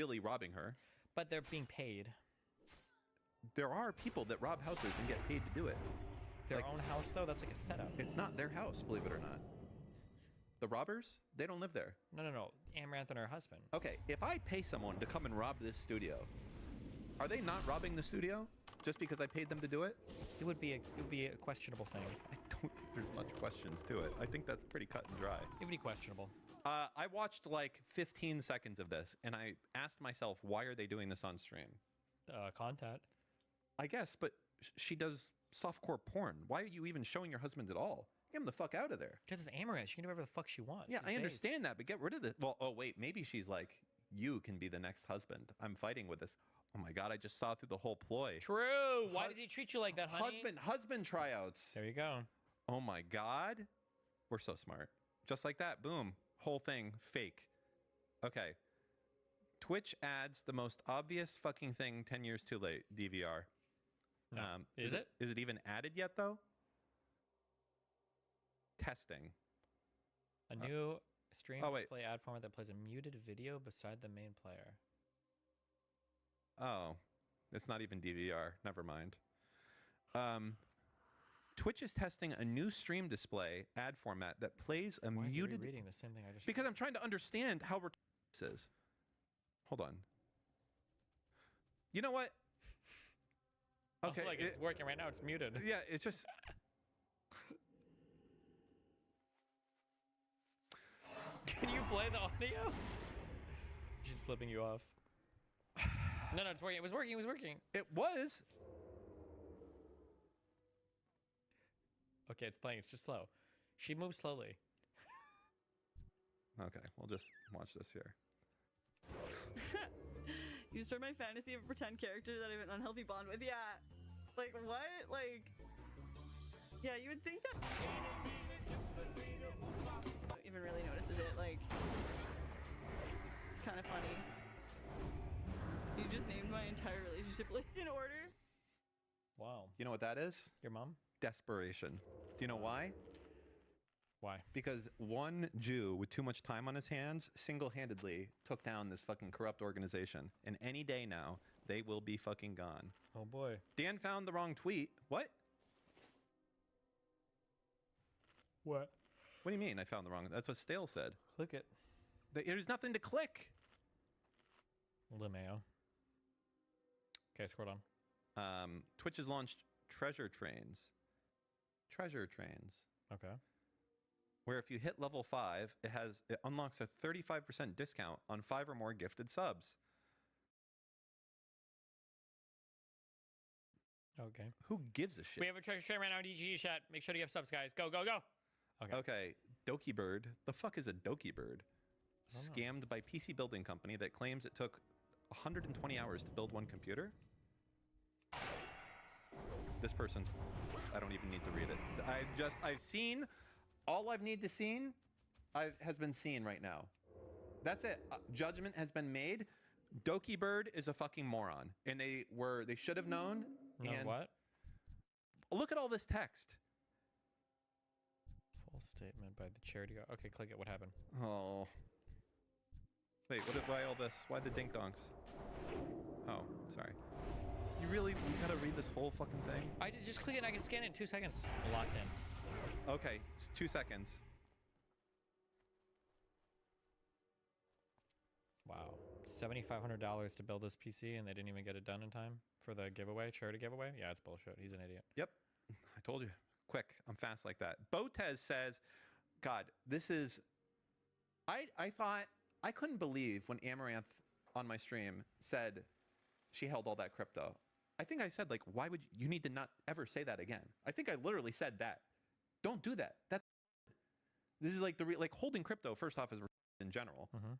really robbing her. But they're being paid. There are people that rob houses and get paid to do it. Their own house, though? That's like a setup. It's not their house, believe it or not. The robbers, they don't live there. No. Amaranth and her husband. Okay, if I pay someone to come and rob this studio, are they not robbing the studio just because I paid them to do it? It would be a questionable thing. I don't think there's much questions to it. I think that's pretty cut and dry. It would be questionable. I watched like 15 seconds of this, and I asked myself, why are they doing this on stream? Content. I guess, but she does softcore porn. Why are you even showing your husband at all? Get him the fuck out of there. Because it's Amaranth. She can do whatever the fuck she wants. Yeah, I understand that, but get rid of it. Well, oh, wait, maybe she's like, you can be the next husband. I'm fighting with this. Oh my God, I just saw through the whole ploy. True. Why does he treat you like that, honey? Husband tryouts. There you go. Oh my God. We're so smart. Just like that, boom. Whole thing, fake. Okay. Twitch adds the most obvious fucking thing 10 years too late, DVR. No. Is it? Is it even added yet, though? Testing. A new stream oh, wait. display ad format that plays a muted video beside the main player. Oh, it's not even DVR. Never mind. Twitch is testing a new stream display ad format that plays a Why muted. Is he reading the same thing I just. Because I'm trying to understand how this is. Hold on. You know what? Okay, oh, look, it's working right now. It's muted. Yeah, it's just. Can you play the audio? She's flipping you off. No, it's working. It was working. It was working. It was. Okay, it's playing. It's just slow. She moves slowly. Okay, we'll just watch this here. You start my fantasy of a pretend character that I have an unhealthy bond with. Yeah. Like, what? Like, yeah, you would think that. Even really notices it. Like, it's kind of funny. You just named my entire relationship list in order. Wow. You know what that is? Your mom? Desperation. Do you know why? Why? Because one Jew with too much time on his hands single-handedly took down this fucking corrupt organization. And any day now, they will be fucking gone. Oh boy. Dan found the wrong tweet. What? What? What do you mean I found the wrong? That's what Stale said. Click it. There's nothing to click. LeMayo. Okay, scroll down. Twitch has launched Treasure Trains. Treasure Trains. Okay. Where if you hit level 5, it unlocks a 35% discount on 5 or more gifted subs. Okay. Who gives a shit? We have a treasure train right now in DGG chat. Make sure to give subs, guys. Go, go, go. Okay. Okay. Doki Bird. The fuck is a Doki Bird? Scammed by PC building company that claims it took 120 hours to build one computer? This person's... I don't even need to read it. I've seen... All I've need to seen has been seen right now. That's it. Judgment has been made. Doki Bird is a fucking moron. And they should have known. No, and what? Look at all this text. Full statement by the charity. Okay, click it. What happened? Oh. Wait, why all this? Why the dink donks? Oh, sorry. You gotta read this whole fucking thing? I just click it and I can scan it in 2 seconds. Locked in. Okay, 2 seconds. Wow. $7,500 to build this PC and they didn't even get it done in time for the giveaway, charity giveaway? Yeah, it's bullshit. He's an idiot. Yep. I told you. Quick. I'm fast like that. Botez says, God, this is... I thought... I couldn't believe when Amaranth on my stream said she held all that crypto. I think I said, like, why would you need to not ever say that again? I think I literally said that. Don't do that. This is like holding crypto, first off, is in general. Mm-hmm.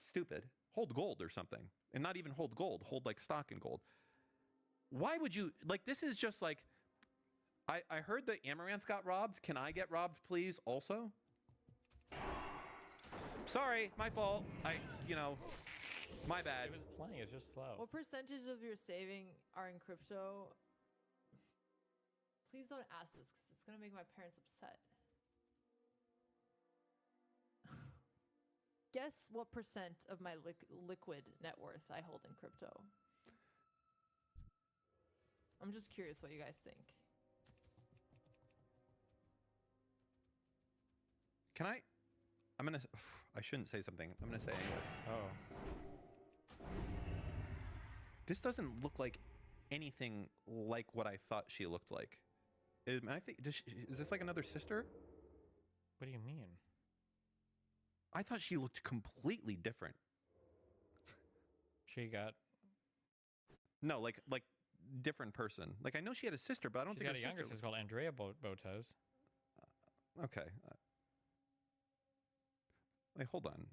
Stupid. Hold gold or something. And not even hold gold. Hold like stock in gold. Why would you... Like, this is just like... I heard that Amaranth got robbed. Can I get robbed, please, also? Sorry, my fault. My bad. It was playing. It's just slow. What percentage of your saving are in crypto? Please don't ask this because it's going to make my parents upset. guess what percent of my liquid net worth I hold in crypto. I'm just curious what you guys think. Can I? I'm gonna. I shouldn't say something. I'm gonna say anyways. Oh. This doesn't look like anything like what I thought she looked like. Is this like another sister? What do you mean? I thought she looked completely different. She got. No, like different person. Like I know she had a sister, but I don't She's think got her a younger sister. sister called Andrea Botez. Okay. Wait, hold on.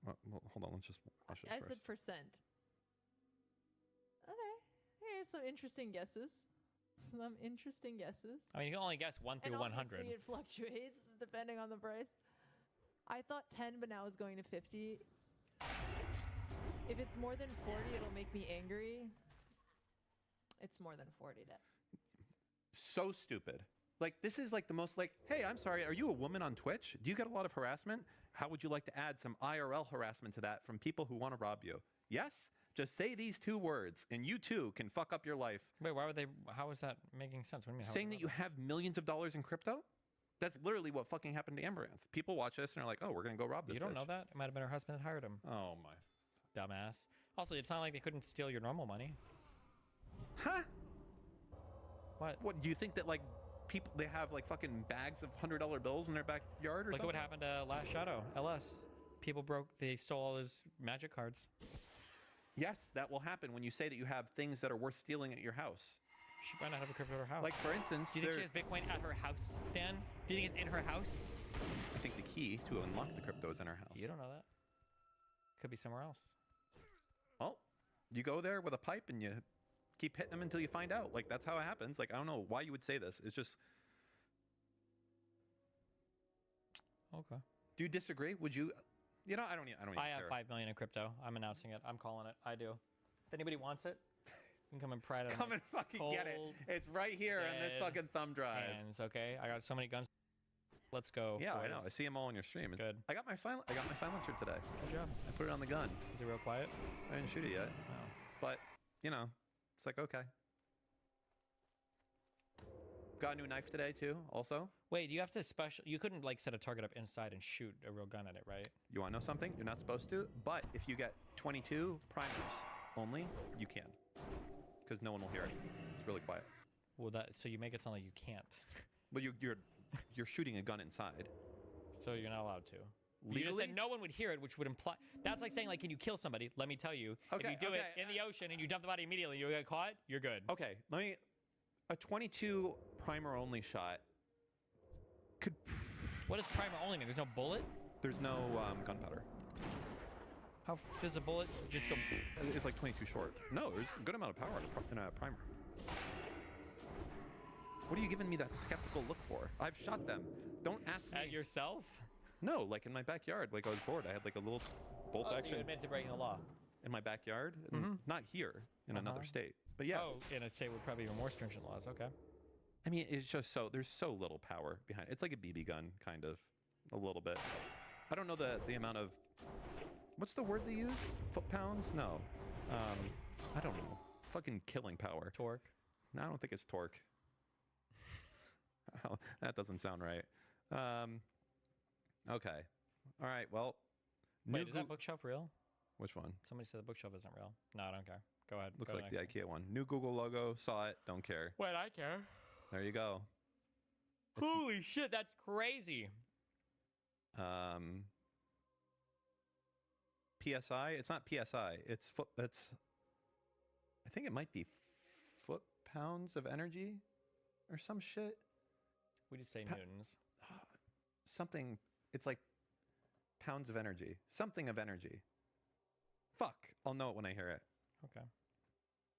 Well, hold on. Let's just watch this I first. said percent. Okay. Here's some interesting guesses. Some interesting guesses. I mean, you can only guess 1 through And 100. obviously it fluctuates depending on the price. I thought 10, but now it's going to 50. If it's more than 40, it'll make me angry. It's more than 40. So stupid. Like this is like the most like, hey, I'm sorry, are you a woman on Twitch? Do you get a lot of harassment? How would you like to add some IRL harassment to that from people who want to rob you? Yes? Just say these 2 words and you too can fuck up your life. Wait, why would they? How is that making sense? What do you mean? How Saying would that you have millions of dollars in crypto? That's literally what fucking happened to Amaranth. People watch this and are like, oh, we're going to go rob this You don't bitch. know that? It might have been her husband that hired him. Oh my. Dumbass. Also, it's not like they couldn't steal your normal money. Huh? What? What, do you think that like people, they have like fucking bags of $100 bills in their backyard or Look at something? what happened to Last Shadow, LS. People they stole all his magic cards. Yes, that will happen when you say that you have things that are worth stealing at your house. She might not have a crypto at her house. Like for instance, do you think she has Bitcoin at her house, Dan? Do you think it's in her house? I think the key to unlock the crypto is in her house. You don't know that. Could be somewhere else. Well, you go there with a pipe and you keep hitting them until you find out. Like that's how it happens. Like I don't know why you would say this. It's just. Okay. Do you disagree? Would you? You know, I don't even I have care. 5 million in crypto. I'm announcing it. I'm calling it. I do. If anybody wants it, you can come and pry it. Come and fucking get it. It's right here on this dead fucking thumb drive. Hands, okay. I got so many guns. Let's go. Yeah, I boys. know. I see them all on your stream. Good. I got my silencer today. Good job. I put it on the gun. Is it real quiet? I didn't shoot it yet, Oh. but you know, it's like okay. Got a new knife today too. Also, Wait, you have to you couldn't like set a target up inside and shoot a real gun at it, right? you want to know something? You're not supposed to, but if you get 22 primers only, you can, because no one will hear it. It's really quiet. Well, so you make it sound like you can't. But you're shooting a gun inside. So you're not allowed to. You just Legally? said no one would hear it, which would imply that's like saying like, can you kill somebody? Let me tell you, if Okay, you do okay, it in the ocean and you dump the body immediately, you get caught. You're good. Okay, a 22 primer only shot could. What does primer only mean? There's no bullet. There's no gunpowder. How does a bullet just go? It's like 22 short. No, there's a good amount of power in a primer. What are you giving me that skeptical look for? I've shot them. Don't ask me. At yourself? No, like in my backyard. Like I was bored. I had like a little bolt Oh, so action you admit to breaking the law. in my backyard. And not here, in another state. But yeah. Oh, in a state with probably even more stringent laws. Okay. I mean, it's just there's so little power behind it. It's like a BB gun, kind of. A little bit. I don't know the amount of, what's the word they use? Foot-pounds? No. I don't know. Fucking killing power. Torque. No, I don't think it's torque. Oh, that doesn't sound right. Okay. All right, well. Wait, is that bookshelf real? Which one? Somebody said the bookshelf isn't real. No, I don't care. Go ahead. Looks Go to like the the next IKEA one. New Google logo. Saw it. Don't care. one. Wait, I care. There you go. Holy shit, that's crazy. PSI. It's not PSI. It's foot. It's. I think it might be foot-pounds of energy, or some shit. We just say newtons. Something. It's like pounds of energy. Something of energy. Fuck. I'll know it when I hear it. Okay.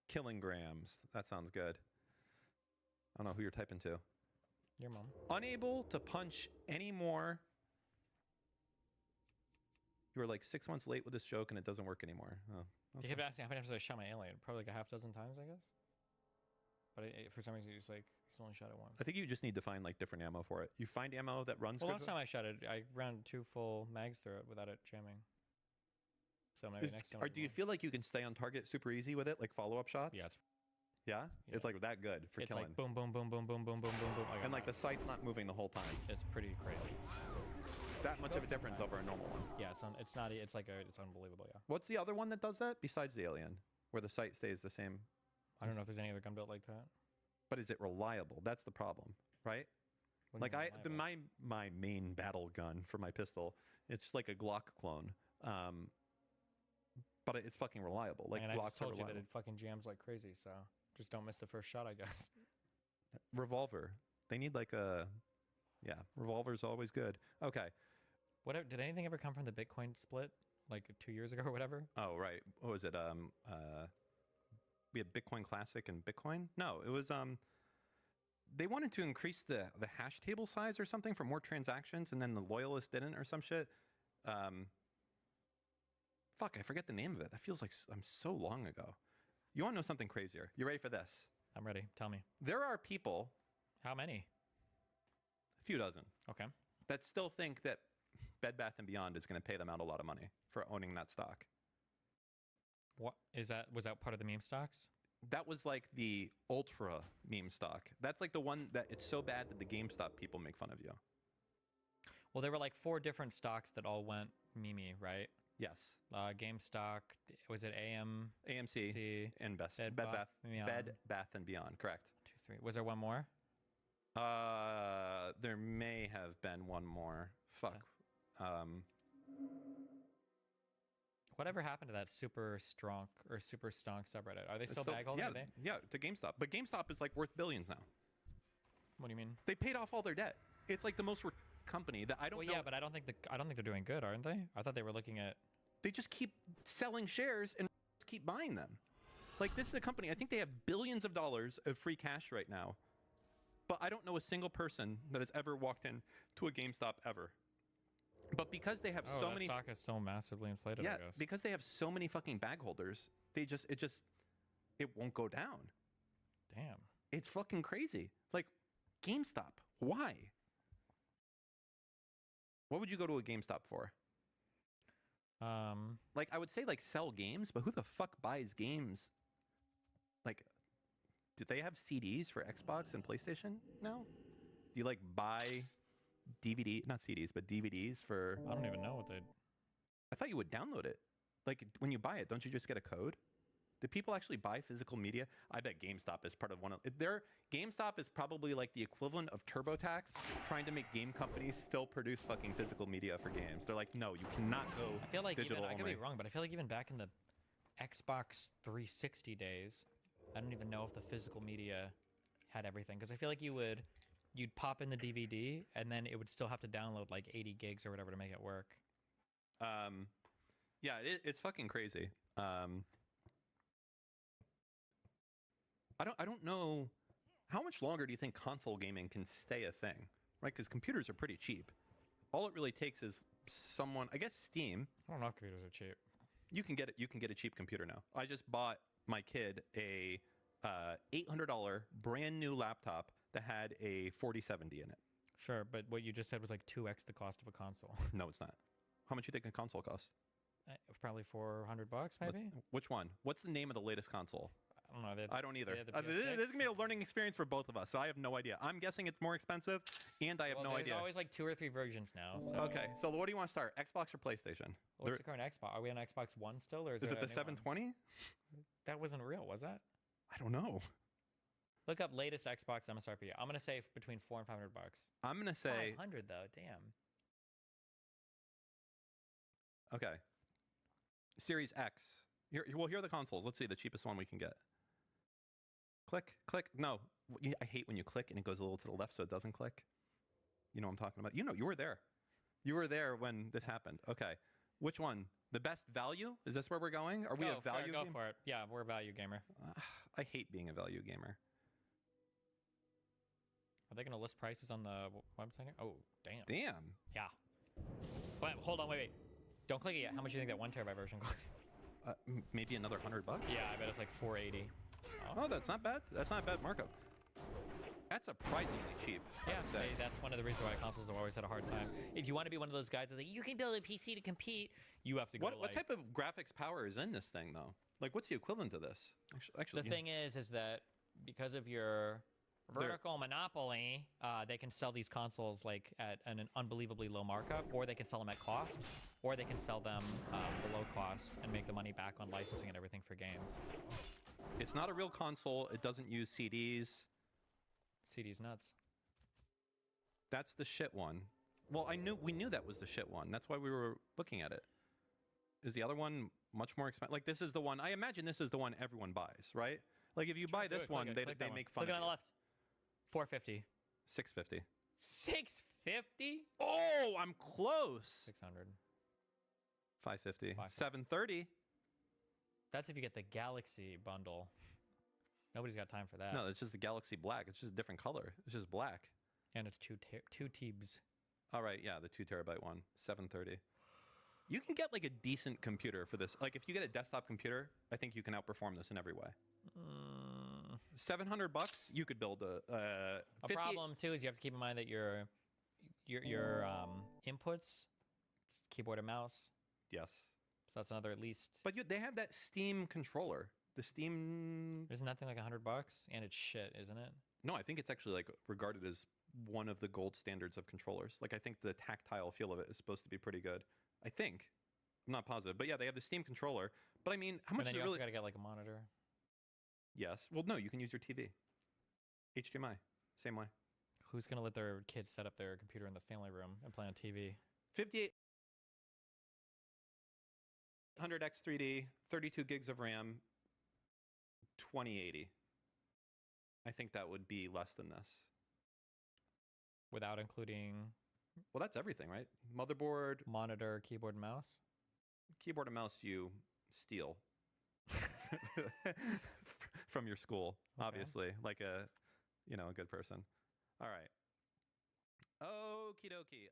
Kilograms. That sounds good. I don't know who you're typing to. Your mom. Unable to punch any more. You were like 6 months late with this joke and it doesn't work anymore. Oh, You kept asking how many times I shot my alien. Probably like a half dozen times, I guess. But for some reason, It's only shot it once. I think you just need to find like different ammo for it. You find ammo that runs. Well, good last time I shot it, I ran 2 full mags through it without it jamming. So maybe next time. Do you feel like you can stay on target super easy with it, like follow-up shots? Yeah, Yeah? Yeah. It's like that good for it's killing. like boom, boom, boom, boom, boom, boom, boom, boom, boom. And like the sight's not moving the whole time. it's pretty crazy. That much of a difference over a normal one. Yeah, it's unbelievable. Yeah. What's the other one that does that besides the alien, where the sight stays the same? I don't know if there's any other gun built like that. But is it reliable? That's the problem, right? What do you Like mean reliable? my main battle gun for my pistol, it's just like a Glock clone. But it's fucking reliable. Like and I Glocks just are told you that reliable. it fucking jams like crazy. So just don't miss the first shot, I guess. Revolver. They need like a, yeah. Revolver's always good. Okay. Whatever. Did anything ever come from the Bitcoin split like 2 years ago or whatever? Oh right. What was it? We had Bitcoin Classic and Bitcoin. No, it was They wanted to increase the hash table size or something for more transactions, and then the loyalists didn't or some shit. Fuck, I forget the name of it. That feels like I'm so long ago. You want to know something crazier? You ready for this? I'm ready. Tell me. There are people, How many? a few dozen, Okay. that still think that Bed Bath & Beyond is going to pay them out a lot of money for owning that stock. What is that? Was that part of the meme stocks? That was like the ultra meme stock. That's like the one that it's so bad that the GameStop people make fun of you. Well, there were like 4 different stocks that all went meme, right? Yes. GameStop. Was it AMC C, and Bed Bed Bath, Bath Beyond. Bed Bath & Beyond, correct. 2, 3. Was there one more? There may have been one more. Fuck. Whatever happened to that super strong or super stonk subreddit? Are they still bag holding? Yeah, Are they? yeah, to GameStop. But GameStop is like worth billions now. What do you mean? They paid off all their debt. It's like the most company that I don't know. Yeah, but I don't think they're doing good, aren't they? I thought they were looking at. They just keep selling shares and keep buying them. Like this is a company. I think they have billions of dollars of free cash right now. But I don't know a single person that has ever walked in to a GameStop ever. But because they have so that many stock is still massively inflated. yeah, I guess. because they have so many fucking bag holders, it won't go down. Damn. It's fucking crazy. Like GameStop, why? What would you go to a GameStop for? Like I would say like sell games, but who the fuck buys games? Like, did they have CDs for Xbox and PlayStation now? Do you like buy not CDs, but DVDs for? I don't even know what they. I thought you would download it. Like when you buy it, don't you just get a code? Do people actually buy physical media? I bet GameStop is part of one of their. GameStop is probably like the equivalent of TurboTax, trying to make game companies still produce fucking physical media for games. They're like, no, you cannot go I feel like digital even, I could only. be wrong, but I feel like even back in the Xbox 360 days, I don't even know if the physical media had everything, because I feel like you'd pop in the DVD and then it would still have to download like 80 gigs or whatever to make it work. Yeah, it's fucking crazy. I don't know how much longer do you think console gaming can stay a thing, right? Because computers are pretty cheap. All it really takes is someone, I guess Steam. I don't know if computers are cheap. You can get it. You can get a cheap computer now. I just bought my kid a $800 brand new laptop that had a 4070 in it. Sure, but what you just said was like 2x the cost of a console. No, it's not. How much do you think a console costs? Probably $400, maybe. Which one? What's the name of the latest console? I don't know. I don't either. The This is PS6? going to be a learning experience for both of us, so I have no idea. I'm guessing it's more expensive, and I have no There's idea. always like 2 or 3 versions now. So. Okay, so what do you want to start? Xbox or PlayStation? What's the current Xbox? Are we on Xbox One still, or is Is there it the a new one? 720? That wasn't real, was that? I don't know. Look up latest Xbox MSRP. I'm gonna say between $400 and $500. I'm going to say, 500 though. Damn. okay, Series X. Here are the consoles. Let's see the cheapest one we can get. Click, click. No, I hate when you click and it goes a little to the left so it doesn't click. You know what I'm talking about. You know, you were there. You were there when this happened. Okay, which one? The best value? Is this where we're going? Are we a value Go game? for it. Yeah, we're a value gamer. I hate being a value gamer. Are they gonna list prices on the website here? Oh, damn. Damn. Yeah. But hold on, wait. Don't click it yet. How much do you think that 1 terabyte version costs? Maybe another $100. Yeah, I bet it's like 480. Oh, that's not bad. That's not a bad markup. That's surprisingly cheap. I Yeah, would say. that's one of the reasons why consoles have always had a hard time. If you want to be one of those guys that's like, you can build a PC to compete, you have to go. What type of graphics power is in this thing though? Like, what's the equivalent to this? Actually, The thing is that because of your vertical monopoly, they can sell these consoles like at an unbelievably low markup, or they can sell them at cost, or they can sell them below cost and make the money back on licensing and everything for games. it's not a real console. It doesn't use CDs. CD's nuts. That's the shit one. Well, we knew that was the shit one. That's why we were looking at it. Is the other one much more expensive? Like, this is the one. I imagine this is the one everyone buys, right? Like, if you buy this one, they make fun Look of on the you. left. 450. 650. 650. Oh, I'm close. 600. 550. 550. 730. That's if you get the Galaxy bundle. Nobody's got time for that. No, it's just the Galaxy Black. It's just a different color. It's just black. And it's two teebs. All right, yeah, the 2 terabyte one, 730. You can get like a decent computer for this. Like, if you get a desktop computer, I think you can outperform this in every way. $700, you could build a Problem too is you have to keep in mind that your inputs, keyboard and mouse. Yes, So that's another at least. but they have that Steam controller. The Steam. Isn't that thing like $100? And it's shit, isn't it? No, I think it's actually like regarded as one of the gold standards of controllers. Like, I think the tactile feel of it is supposed to be pretty good. I think. I'm not positive, but yeah, they have the Steam controller. But I mean, how much And then is you it also really? got to get like a monitor. Yes. Well, no, you can use your TV. HDMI, same way. Who's gonna let their kids set up their computer in the family room and play on TV? 5800X 3D, 32 gigs of RAM, 2080. I think that would be less than this. Without including Well, that's everything, right? Motherboard, monitor, keyboard, and mouse? keyboard, and mouse you steal from your school, Okay. obviously, like a good person. All right. Okie dokie.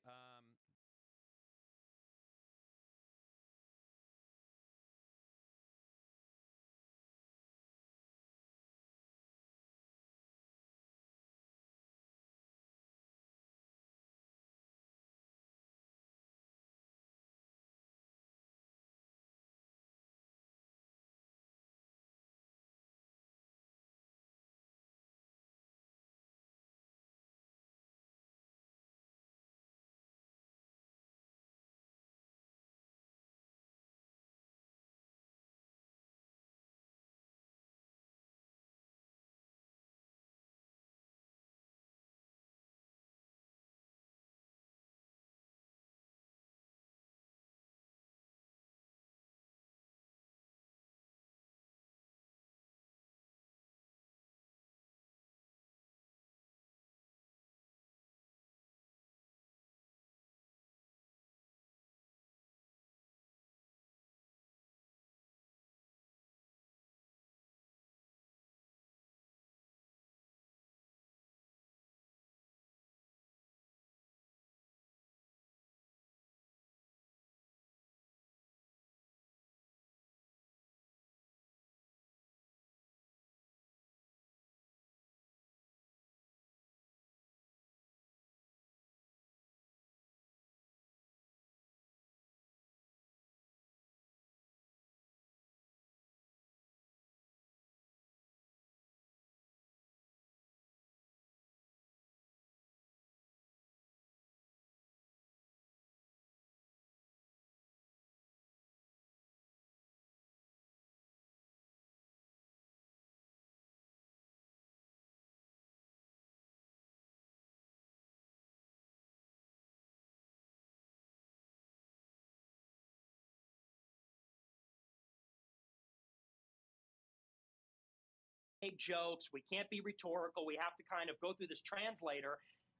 make jokes. We can't be rhetorical. We have to kind of go through this translator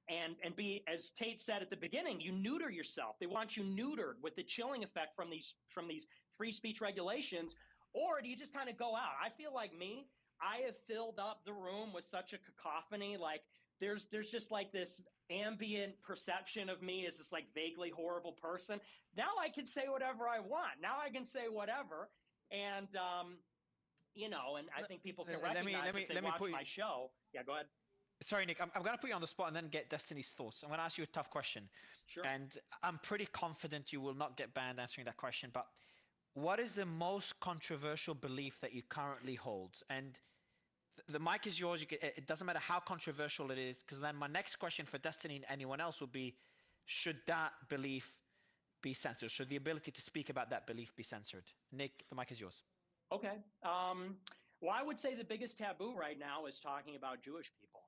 and be, as Tate said at the beginning, you neuter yourself. They want you neutered with the chilling effect from these free speech regulations. Or do you just kind of go out? I feel like I have filled up the room with such a cacophony. Like there's just like this ambient perception of me as this like vaguely horrible person. Now I can say whatever I want. Now I can say whatever. And, and I think people can recognize if they watch my show. Yeah, go ahead. Sorry, Nick, I'm going to put you on the spot and then get Destiny's thoughts. I'm going to ask you a tough question. Sure. And I'm pretty confident you will not get banned answering that question. But what is the most controversial belief that you currently hold? And the mic is yours. It doesn't matter how controversial it is, because then my next question for Destiny and anyone else would be, should that belief be censored? Should the ability to speak about that belief be censored? Nick, the mic is yours. Okay. Well, I would say the biggest taboo right now is talking about Jewish people,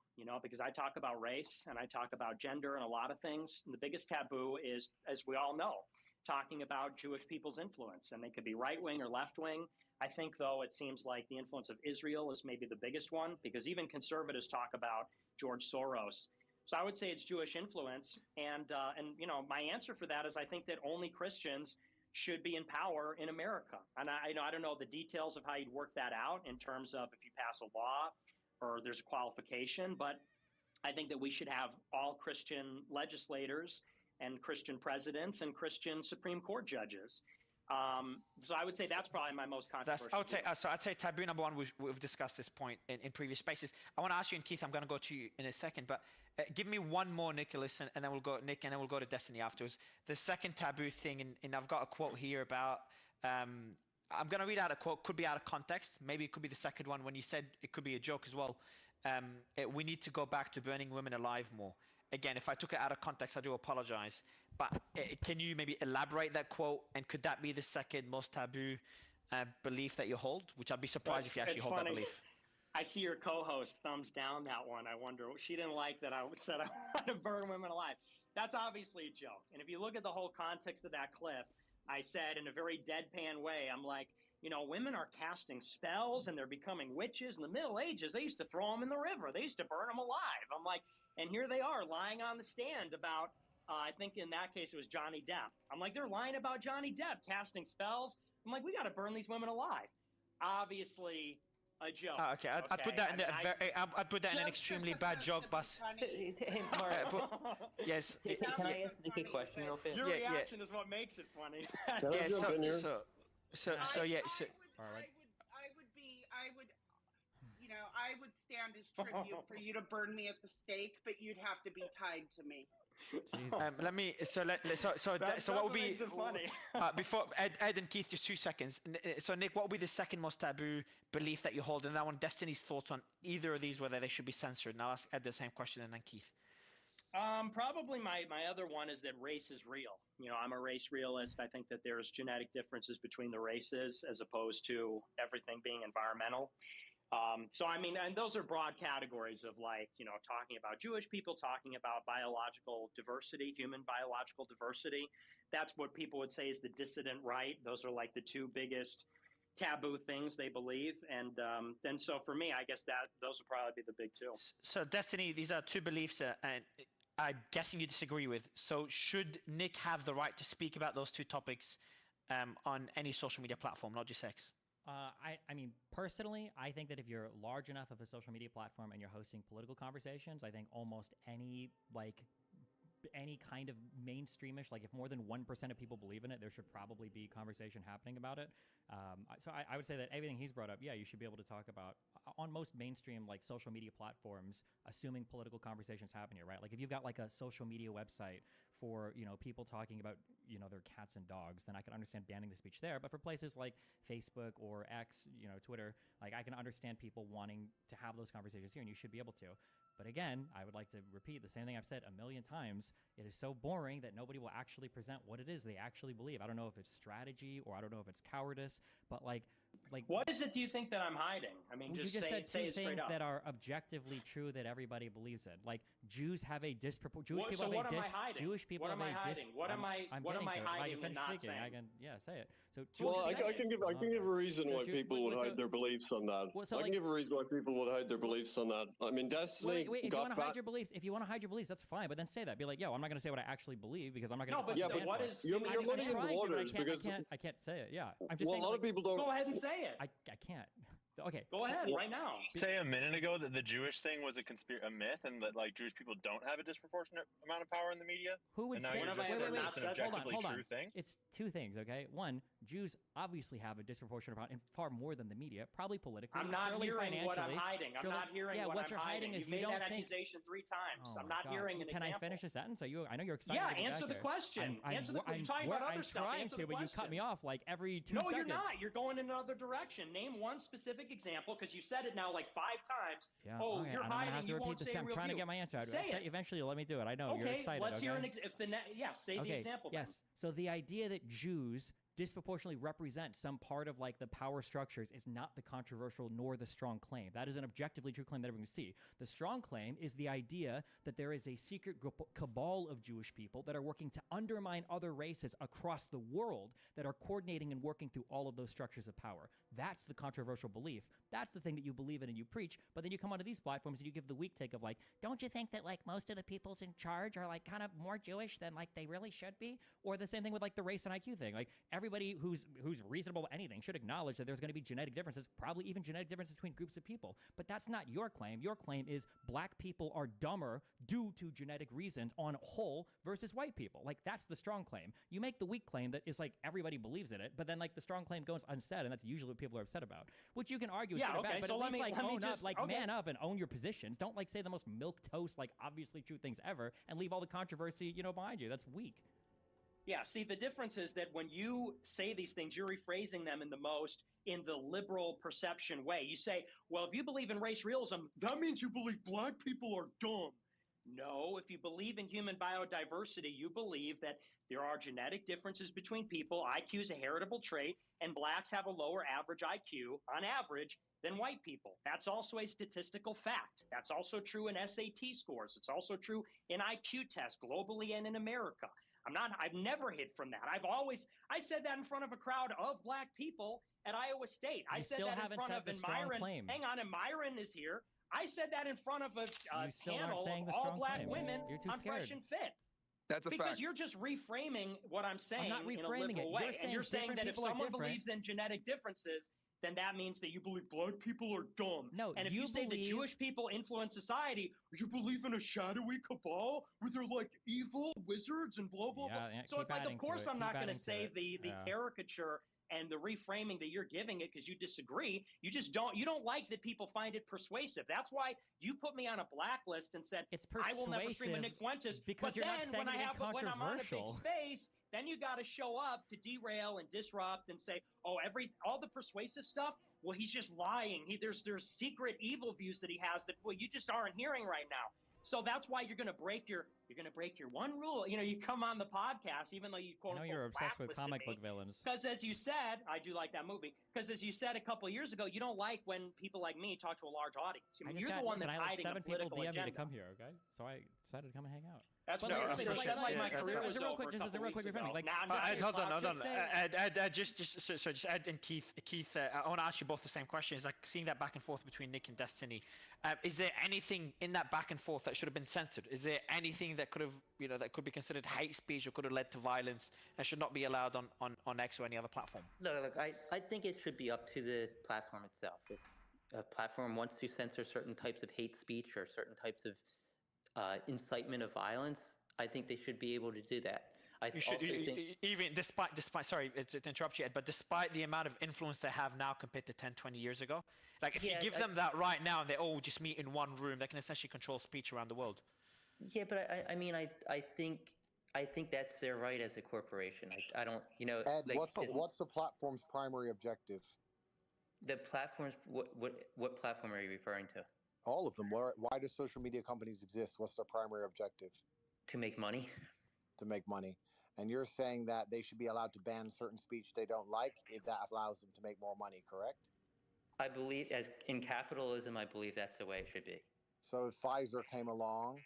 because I talk about race and I talk about gender and a lot of things. And the biggest taboo is, as we all know, talking about Jewish people's influence. And they could be right wing or left wing. I think, though, it seems like the influence of Israel is maybe the biggest one, because even conservatives talk about George Soros. So I would say it's Jewish influence. And my answer for that is I think that only Christians should be in power in America. And I don't know the details of how you'd work that out in terms of if you pass a law or there's a qualification, but I think that we should have all Christian legislators and Christian presidents and Christian Supreme Court judges. So I would say that's probably my most controversial. I'd say taboo number one. We've discussed this point in previous spaces. I want to ask you, and Keith, I'm going to go to you in a second, but give me one more, Nicholas, and then we'll go Nick, and then we'll go to Destiny afterwards. The second taboo thing, and I've got a quote here about. I'm going to read out a quote. Could be out of context. Maybe it could be the second one when you said it could be a joke as well. We need to go back to burning women alive more. Again, if I took it out of context, I do apologize. But can you maybe elaborate that quote? And could that be the second most taboo belief that you hold? Which I'd be surprised if you actually hold that belief. I see your co-host thumbs down that one. I wonder, she didn't like that I said I want to burn women alive. That's obviously a joke. And if you look at the whole context of that clip, I said in a very deadpan way, I'm like, women are casting spells and they're becoming witches. In the Middle Ages, they used to throw them in the river. They used to burn them alive. I'm like, and here they are lying on the stand about, I think in that case it was Johnny Depp. I'm like, they're lying about Johnny Depp casting spells. I'm like, we got to burn these women alive. Obviously, a joke. Oh, okay, I'd put that in I'd put that in an extremely bad joke, but yes. Can I ask Nick a question real quick? Your reaction is what makes it funny. Yeah. So yeah. I would stand as tribute for you to burn me at the stake, but you'd have to be tied to me. So what would be before Ed and Keith, just 2 seconds. So Nick, what would be the second most taboo belief that you hold? And I want Destiny's thoughts on either of these, whether they should be censored. And I'll ask Ed the same question, and then Keith. Probably my other one is that race is real. I'm a race realist. I think that there's genetic differences between the races as opposed to everything being environmental. So, I mean, and those are broad categories of talking about Jewish people, talking about biological diversity, human biological diversity. That's what people would say is the dissident right. Those are like the two biggest taboo things they believe. And then so for me, I guess those would probably be the big two. So Destiny, these are two beliefs and I'm guessing you disagree with. So should Nick have the right to speak about those two topics on any social media platform, not just X? I mean, personally, I think that if you're large enough of a social media platform and you're hosting political conversations, I think almost any kind of mainstreamish, like if more than 1% of people believe in it, there should probably be conversation happening about it. So I would say that everything he's brought up, yeah, you should be able to talk about on most mainstream like social media platforms, assuming political conversations happen here, right? Like if you've got like a social media website for, people talking about, their cats and dogs, then I can understand banning the speech there. But for places like Facebook or X, Twitter, like I can understand people wanting to have those conversations here, and you should be able to. But again, I would like to repeat the same thing I've said a million times. It is so boring that nobody will actually present what it is they actually believe. I don't know if it's strategy or I don't know if it's cowardice, but like what is it do you think that I'm hiding? I mean, you just said two things that are objectively true that everybody believes in. Like Jews have a disproportionate. Jewish people have a hiding? Jewish people what am I hiding? What am I hiding and not saying? I can say it. So well, I can give a reason why people would hide their beliefs on that. I can give a reason why people would hide their beliefs on that. I mean, Destiny. Wait, if you want to hide your beliefs, that's fine. But then say that. Be like, yo, I'm not going to say what I actually believe because I'm not going to. No, but what is? You're muddying the waters because I can't say it. Yeah, I'm just saying. A lot of people don't. Go ahead and say it. I can't. Okay. Go ahead right now. Say a minute ago that the Jewish thing was a myth and that like Jewish people don't have a disproportionate amount of power in the media. Who would say? Wait, hold on. true thing? It's two things. Okay. One, Jews obviously have a disproportionate amount, and far more than the media, probably politically. I'm not surely hearing what I'm financially, hiding. I'm surely- not hearing yeah, what what I'm you're hiding is you you made don't that think. accusation 3 times. Oh I'm my not God. hearing an Can example. I finish a sentence? I know you're excited. Yeah, to get answer back the here. question. Answer the. You're talking about other stuff. I'm Answer trying the to, but you cut question. me off like every 2 No, seconds. you're not. You're going in another direction. Name one specific example, because you said it now like 5 times. Yeah, Oh, okay, you're and I'm gonna hiding. have to You repeat won't this. say a I'm real trying to view. get my answer out. Say it. Eventually, you'll let me do it. I know you're Okay, excited. let's hear okay? say the example. then. Yes. So the idea that Jews disproportionately represent some part of like the power structures is not the controversial nor the strong claim. That is an objectively true claim that everyone can see. The strong claim is the idea that there is a secret cabal of Jewish people that are working to undermine other races across the world that are coordinating and working through all of those structures of power. That's the controversial belief. That's the thing that you believe in and you preach. But then you come onto these platforms and you give the weak take of like, don't you think that like most of the people's in charge are like kind of more Jewish than like they really should be? Or the same thing with like the race and IQ thing. Like everybody who's reasonable to anything should acknowledge that there's going to be genetic differences, probably even genetic differences between groups of people. But that's not your claim. Your claim is black people are dumber due to genetic reasons on whole versus white people. Like that's the strong claim. You make the weak claim that is like everybody believes in it, but then like the strong claim goes unsaid, and that's usually what people are upset about. Which you can argue is good or bad, but so at least like let me own just, up, like man up and own your positions. Don't like say the most milquetoast, like obviously true things ever, and leave all the controversy, behind you. That's weak. Yeah, see, the difference is that when you say these things, you're rephrasing them in the liberal perception way. You say, well, if you believe in race realism, that means you believe black people are dumb. No, if you believe in human biodiversity, you believe that there are genetic differences between people. IQ is a heritable trait, and blacks have a lower average IQ on average than white people. That's also a statistical fact. That's also true in SAT scores. It's also true in IQ tests globally and in America. I've never hid from that. I said that in front of a crowd of black people at Iowa State. I said that in front of Myron. Hang on, and Myron is here. I said that in front of a panel of all black women on Fresh and Fit. That's a fact. Because you're just reframing what I'm saying I'm not in a reframing liberal it. way. You're saying that if someone believes in genetic differences, then that means that you believe black people are dumb. No, and if you say that Jewish people influence society, you believe in a shadowy cabal where they're like evil wizards and blah, blah, blah. So it's like, of course I'm not going to say the caricature and the reframing that you're giving it because you disagree. You don't like that people find it persuasive. That's why you put me on a blacklist and said, it's persuasive, I will never stream a Nick Fuentes. Because but you're then not saying when I'm on a big space, then you got to show up to derail and disrupt and say, oh, all the persuasive stuff, well, he's just lying. There's secret evil views that he has that, well, you just aren't hearing right now. So that's why you're gonna break your one rule. You come on the podcast, even though you quote unquote you're obsessed with comic book villains. Because as you said, I do like that movie. Because as you said a couple of years ago, you don't like when people like me talk to a large audience. You're the one that's hiding a political agenda. 7 people DM'd me to come here, okay? So I decided to come and hang out. That's what my career was over a couple weeks ago. Hold on. Just Ed and Keith, I want to ask you both the same question. Is like seeing that back and forth between Nick and Destiny. Is there anything in that back and forth that should have been censored? Is there anything that could have, that could be considered hate speech or could have led to violence and should not be allowed on X or any other platform? Look, I think it should be up to the platform itself. If a platform wants to censor certain types of hate speech or certain types of incitement of violence, I think they should be able to do that. Even despite sorry to interrupt you, Ed, but despite the amount of influence they have now compared to 10, 20 years ago, like if you give them that right now and they all just meet in one room, they can essentially control speech around the world. Yeah, but I think that's their right as a corporation. I don't, Ed, what's the platform's primary objective? The platforms, what platform are you referring to? All of them. Why do social media companies exist? What's their primary objective? To make money. To make money. And you're saying that they should be allowed to ban certain speech they don't like if that allows them to make more money, correct? I believe, as in capitalism, I believe that's the way it should be. So if Pfizer came along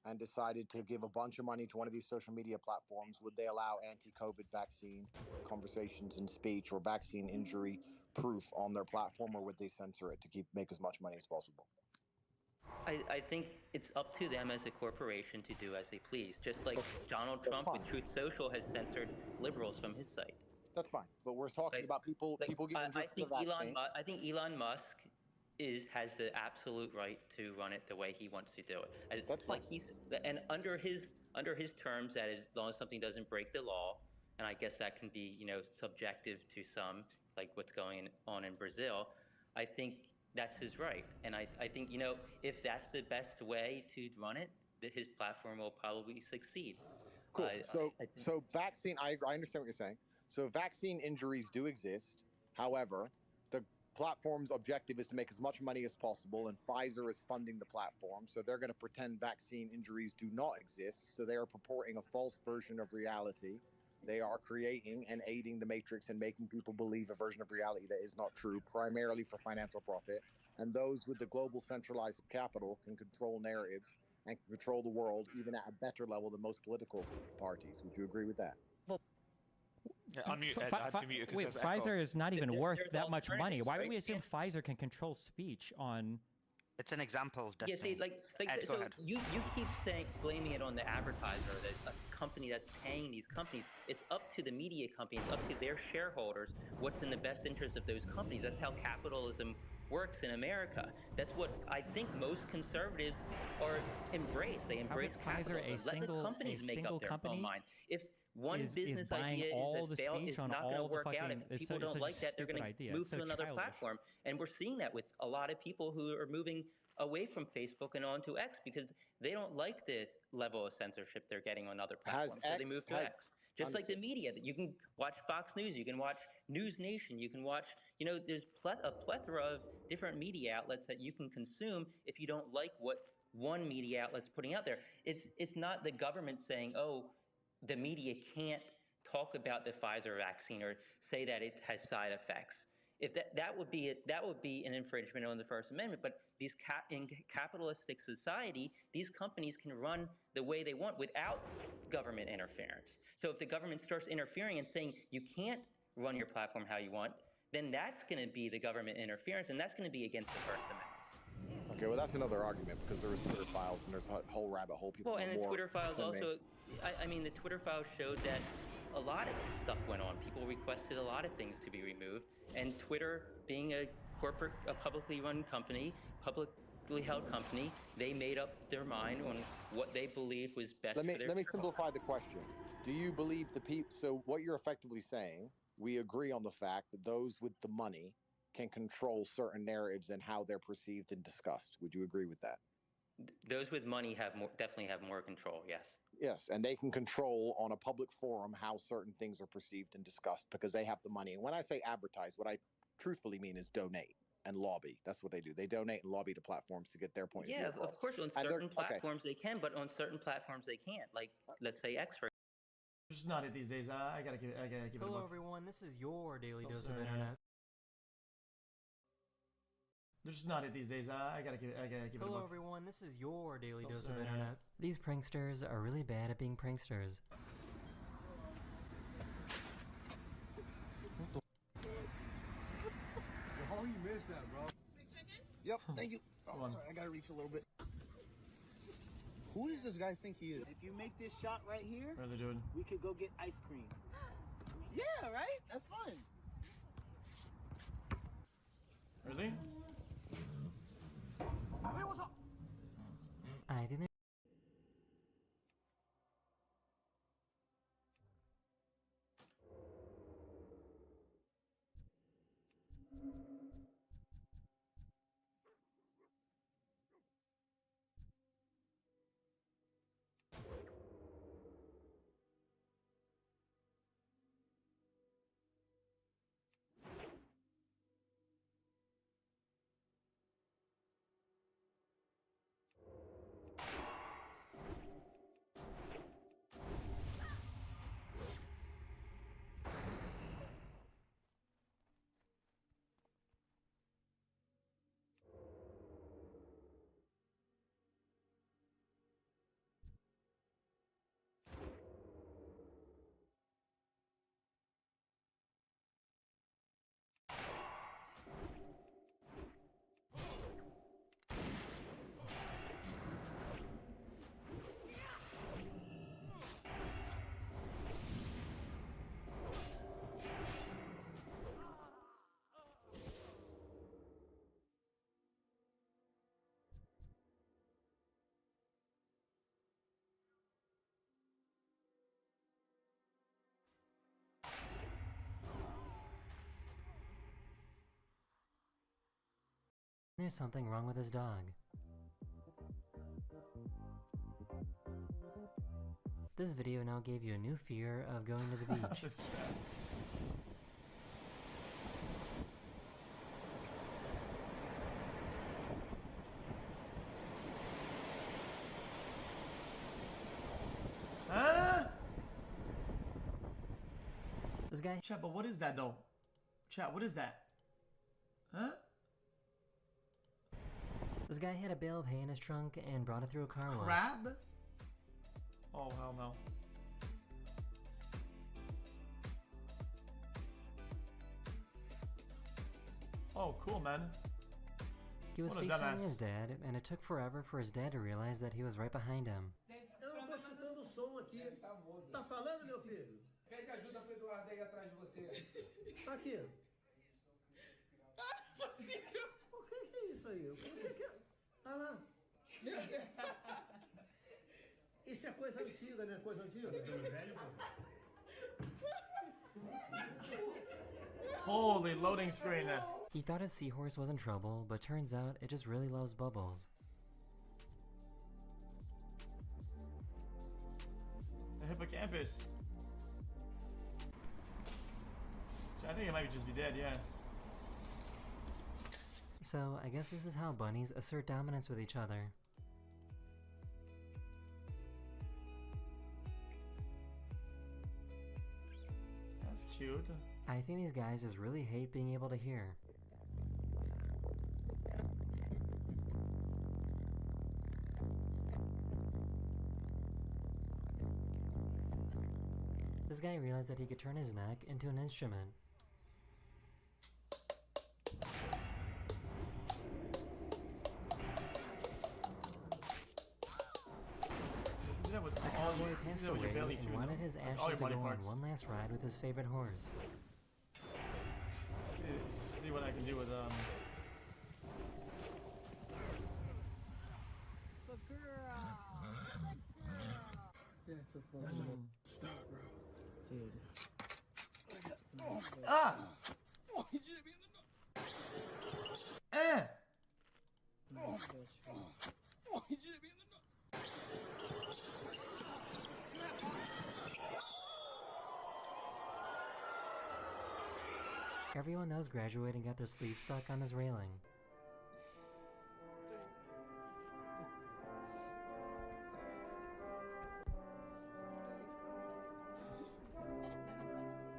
and decided to give a bunch of money to one of these social media platforms, would they allow anti-COVID vaccine conversations and speech or vaccine injury proof on their platform, or would they censor it to make as much money as possible? I think it's up to them as a corporation to do as they please. Just like Donald Trump with Truth Social has censored liberals from his site. That's fine, but we're talking about people getting injured from the vaccine. I think Elon Musk has the absolute right to run it the way he wants to do it. That's like and under his terms, that is, as long as something doesn't break the law and I guess that can be, subjective to some, like what's going on in Brazil. I think that's his right, and I think if that's the best way to run it, that his platform will probably succeed. Cool. So vaccine. I understand what you're saying. So vaccine injuries do exist. However, the platform's objective is to make as much money as possible, and Pfizer is funding the platform, so they're going to pretend vaccine injuries do not exist. So they are purporting a false version of reality. They are creating and aiding the matrix and making people believe a version of reality that is not true, primarily for financial profit. And those with the global centralized capital can control narratives and can control the world even at a better level than most political parties. Would you agree with that? Unmute. I have to mute because wait, there's Pfizer echo. is not even worth that much money. Why would right? we assume Pfizer can control speech on? It's an example. Yeah, see, Ed, so go ahead. you keep blaming it on the advertiser, the company that's paying these companies. It's up to the media company. It's up to their shareholders. What's in the best interest of those companies? That's how capitalism works in America. That's what I think most conservatives embrace. They embrace capitalism. Let the companies make up their own mind. If one business idea is not going to work out, if people don't like that, they're going to move to another platform. And we're seeing that with a lot of people who are moving away from Facebook and onto X because they don't like this level of censorship they're getting on other platforms. So they move to X. Just like the media, that you can watch Fox News, you can watch News Nation, you can watch, there's a plethora of different media outlets that you can consume if you don't like what one media outlet's putting out there. It's not the government saying, oh, the media can't talk about the Pfizer vaccine or say that it has side effects. If that would be an infringement on the First Amendment. But in capitalistic society, these companies can run the way they want without government interference. So if the government starts interfering and saying you can't run your platform how you want, then that's going to be the government interference, and that's going to be against the First Amendment. Okay, well, that's another argument because there was Twitter files and there's a whole rabbit hole. People and the Twitter files also, the Twitter files showed that a lot of stuff went on. People requested a lot of things to be removed, and Twitter, being a publicly run company, publicly held company, they made up their mind on what they believed was best for their Let me simplify the question. Do you believe so what you're effectively saying, we agree on the fact that those with the money can control certain narratives and how they're perceived and discussed. Would you agree with that? Those with money definitely have more control, yes. Yes, and they can control on a public forum how certain things are perceived and discussed because they have the money. And when I say advertise, what I truthfully mean is donate and lobby. That's what they do. They donate and lobby to platforms to get their point of view. Yeah, of course, on certain platforms they can, but on certain platforms they can't. Like, let's say X. Just not it these days. I gotta give it a look. Hello, everyone. This is your daily dose of internet. They're just not it these days. I gotta give it a look. Hello, everyone. This is your daily dose of internet. These pranksters are really bad at being pranksters. Oh, you missed that, bro. Yep, thank you. Oh, sorry, I gotta reach a little bit. Who does this guy think he is? If you make this shot right here, what are they doing? We could go get ice cream. Yeah, right? That's fun. Really? Hey, what's up? I didn't. There's something wrong with his dog. This video now gave you a new fear of going to the beach. Huh? This guy. Chat, but what is that though? Chat, what is that? Huh? This guy had a bale of hay in his trunk and brought it through a car wash. Crab? Oh, hell no. Oh, cool, man. He was What a FaceTiming dumbass. his dad, and it took forever for his dad to realize that he was right behind him. Eu não tô escutando o som aqui. Tá falando, meu filho? Pede ajuda pro Eduardo aí atrás de você. Tá aqui. O que é isso aí? O que é? Ah lá. Isso é coisa antiga, né? Coisa antiga. Velho, Holy loading screen. He thought his seahorse was in trouble, but turns out it just really loves bubbles. The hippocampus. I think it might just be dead, yeah. So, I guess this is how bunnies assert dominance with each other. That's cute. I think these guys just really hate being able to hear. This guy realized that he could turn his neck into an instrument. Do that with The all cowboy your, passed do that with away your belly and too, wanted no? his Like ashes all your to body go on parts. one last ride with his favorite horse. See what I can do with Stop, bro. Dude. Ah! Eh! Everyone that was graduating got their sleeves stuck on this railing.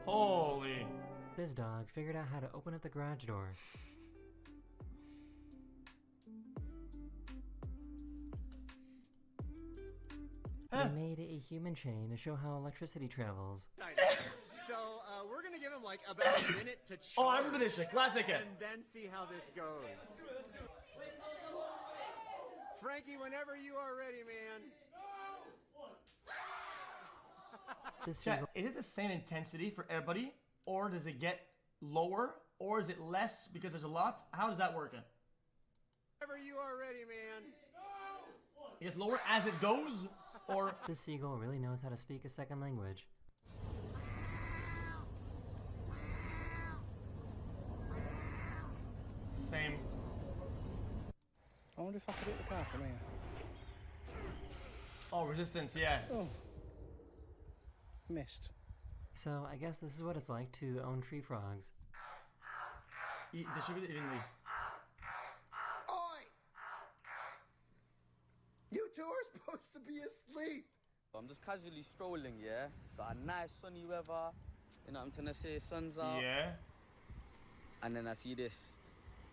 Holy. This dog figured out how to open up the garage door. They made a human chain to show how electricity travels. So we're gonna give him like about a minute to charge. Oh, I remember this, a classic. And then see how this goes. Frankie, whenever you are ready, man. Chat, is it the same intensity for everybody, or does it get lower, or is it less because there's a lot? How does that work? Whenever you are ready, man. It gets lower as it goes, or this seagull really knows how to speak a second language. Same. I wonder if I could hit the car from here. Oh, resistance, yeah. Oh. Missed. So, I guess this is what it's like to own tree frogs. They should be evenly. Oi! You two are supposed to be asleep. I'm just casually strolling, yeah? It's a nice sunny weather. You know what I'm trying to say? Sun's out. Yeah. And then I see this.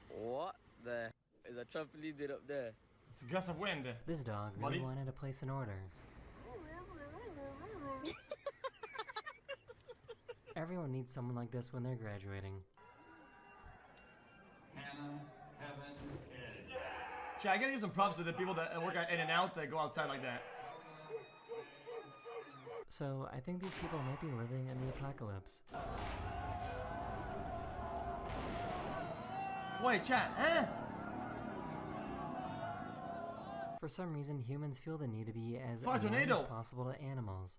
What the? Is a trampoline did up there? It's a gust of wind. This dog really wanted to place an order. Everyone needs someone like this when they're graduating. Hannah, Heaven, Ed. Chat, I gotta give some props to the people that work in and out that go outside like that. So, I think these people might be living in the apocalypse. Wait, chat, eh? For some reason, humans feel the need to be as Fire annoying tornado. as possible to animals.